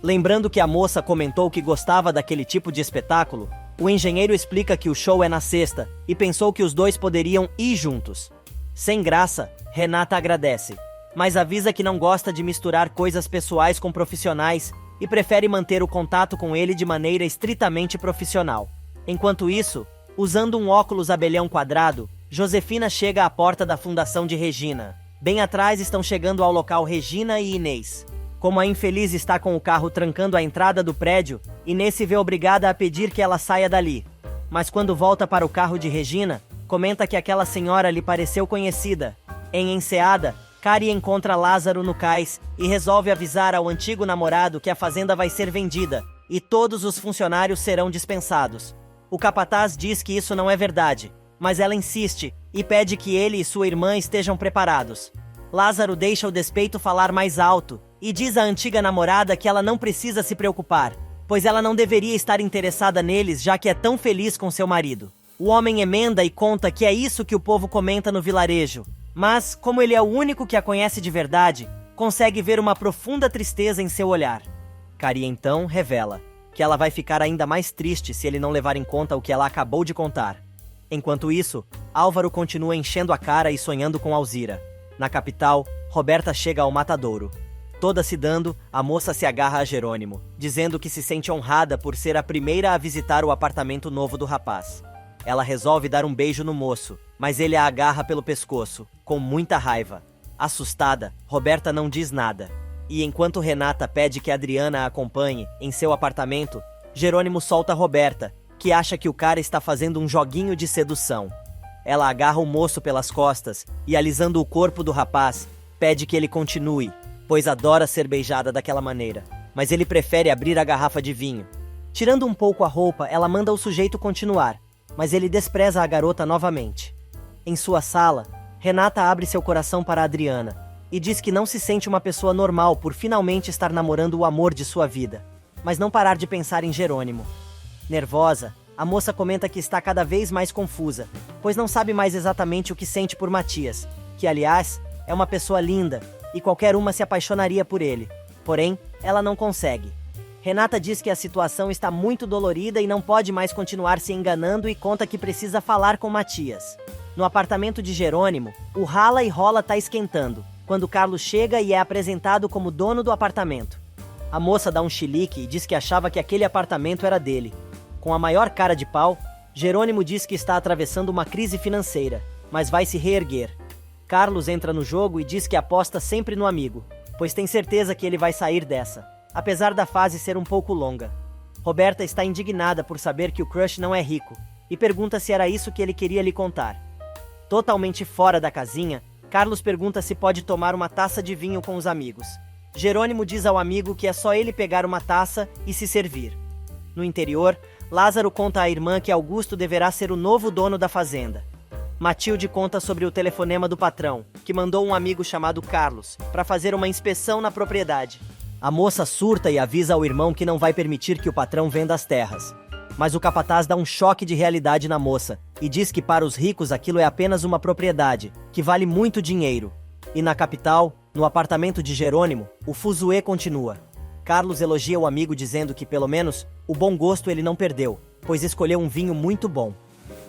Lembrando que a moça comentou que gostava daquele tipo de espetáculo, o engenheiro explica que o show é na sexta e pensou que os dois poderiam ir juntos. Sem graça, Renata agradece, mas avisa que não gosta de misturar coisas pessoais com profissionais e prefere manter o contato com ele de maneira estritamente profissional. Enquanto isso, usando um óculos abelhão quadrado, Josefina chega à porta da fundação de Regina. Bem atrás estão chegando ao local Regina e Inês. Como a infeliz está com o carro trancando a entrada do prédio, Inês se vê obrigada a pedir que ela saia dali. Mas quando volta para o carro de Regina, comenta que aquela senhora lhe pareceu conhecida. Em Enseada, Cari encontra Lázaro no cais e resolve avisar ao antigo namorado que a fazenda vai ser vendida e todos os funcionários serão dispensados. O capataz diz que isso não é verdade, mas ela insiste e pede que ele e sua irmã estejam preparados. Lázaro deixa o despeito falar mais alto e diz à antiga namorada que ela não precisa se preocupar, pois ela não deveria estar interessada neles já que é tão feliz com seu marido. O homem emenda e conta que é isso que o povo comenta no vilarejo, mas, como ele é o único que a conhece de verdade, consegue ver uma profunda tristeza em seu olhar. Cari então revela que ela vai ficar ainda mais triste se ele não levar em conta o que ela acabou de contar. Enquanto isso, Álvaro continua enchendo a cara e sonhando com Alzira. Na capital, Roberta chega ao matadouro. Toda se dando, a moça se agarra a Jerônimo, dizendo que se sente honrada por ser a primeira a visitar o apartamento novo do rapaz. Ela resolve dar um beijo no moço, mas ele a agarra pelo pescoço, com muita raiva. Assustada, Roberta não diz nada. E enquanto Renata pede que Adriana a acompanhe em seu apartamento, Jerônimo solta Roberta, que acha que o cara está fazendo um joguinho de sedução. Ela agarra o moço pelas costas e, alisando o corpo do rapaz, pede que ele continue, pois adora ser beijada daquela maneira, mas ele prefere abrir a garrafa de vinho. Tirando um pouco a roupa, ela manda o sujeito continuar, mas ele despreza a garota novamente. Em sua sala, Renata abre seu coração para Adriana e diz que não se sente uma pessoa normal por finalmente estar namorando o amor de sua vida, mas não parar de pensar em Jerônimo. Nervosa, a moça comenta que está cada vez mais confusa, pois não sabe mais exatamente o que sente por Matias, que, aliás, é uma pessoa linda e qualquer uma se apaixonaria por ele. Porém, ela não consegue. Renata diz que a situação está muito dolorida e não pode mais continuar se enganando e conta que precisa falar com Matias. No apartamento de Jerônimo, o rala e rola tá esquentando, quando Carlos chega e é apresentado como dono do apartamento. A moça dá um chilique e diz que achava que aquele apartamento era dele. Com a maior cara de pau, Jerônimo diz que está atravessando uma crise financeira, mas vai se reerguer. Carlos entra no jogo e diz que aposta sempre no amigo, pois tem certeza que ele vai sair dessa, apesar da fase ser um pouco longa. Roberta está indignada por saber que o crush não é rico, e pergunta se era isso que ele queria lhe contar. Totalmente fora da casinha, Carlos pergunta se pode tomar uma taça de vinho com os amigos. Jerônimo diz ao amigo que é só ele pegar uma taça e se servir. No interior, Lázaro conta à irmã que Augusto deverá ser o novo dono da fazenda. Matilde conta sobre o telefonema do patrão, que mandou um amigo chamado Carlos para fazer uma inspeção na propriedade. A moça surta e avisa ao irmão que não vai permitir que o patrão venda as terras. Mas o capataz dá um choque de realidade na moça e diz que para os ricos aquilo é apenas uma propriedade, que vale muito dinheiro. E na capital, no apartamento de Jerônimo, o fuzuê continua. Carlos elogia o amigo dizendo que, pelo menos, o bom gosto ele não perdeu, pois escolheu um vinho muito bom.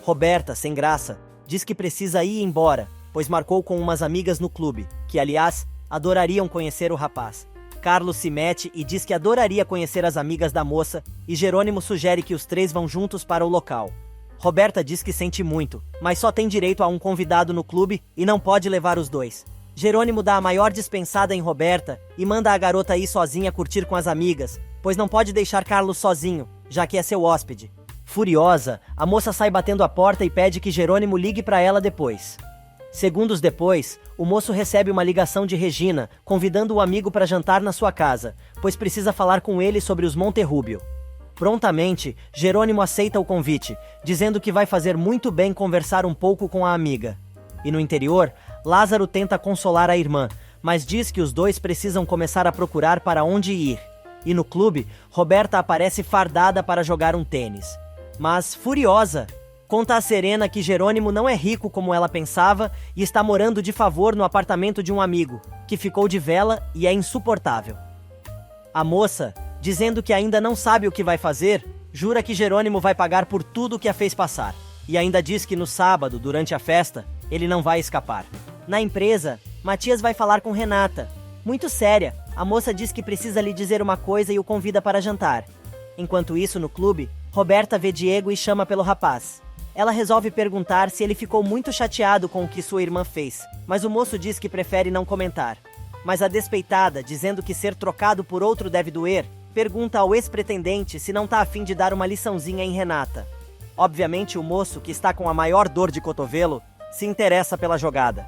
Roberta, sem graça, diz que precisa ir embora, pois marcou com umas amigas no clube, que, aliás, adorariam conhecer o rapaz. Carlos se mete e diz que adoraria conhecer as amigas da moça, e Jerônimo sugere que os três vão juntos para o local. Roberta diz que sente muito, mas só tem direito a um convidado no clube e não pode levar os dois. Jerônimo dá a maior dispensada em Roberta e manda a garota ir sozinha curtir com as amigas, pois não pode deixar Carlos sozinho, já que é seu hóspede. Furiosa, a moça sai batendo a porta e pede que Jerônimo ligue para ela depois. Segundos depois, o moço recebe uma ligação de Regina, convidando o amigo para jantar na sua casa, pois precisa falar com ele sobre os Monterrubio. Prontamente, Jerônimo aceita o convite, dizendo que vai fazer muito bem conversar um pouco com a amiga. E no interior, Lázaro tenta consolar a irmã, mas diz que os dois precisam começar a procurar para onde ir. E no clube, Roberta aparece fardada para jogar um tênis. Mas, furiosa, conta a Serena que Jerônimo não é rico como ela pensava e está morando de favor no apartamento de um amigo, que ficou de vela e é insuportável. A moça, dizendo que ainda não sabe o que vai fazer, jura que Jerônimo vai pagar por tudo o que a fez passar. E ainda diz que no sábado, durante a festa, ele não vai escapar. Na empresa, Matias vai falar com Renata. Muito séria, a moça diz que precisa lhe dizer uma coisa e o convida para jantar. Enquanto isso, no clube, Roberta vê Diego e chama pelo rapaz. Ela resolve perguntar se ele ficou muito chateado com o que sua irmã fez, mas o moço diz que prefere não comentar. Mas a despeitada, dizendo que ser trocado por outro deve doer, pergunta ao ex-pretendente se não tá a fim de dar uma liçãozinha em Renata. Obviamente o moço, que está com a maior dor de cotovelo, se interessa pela jogada.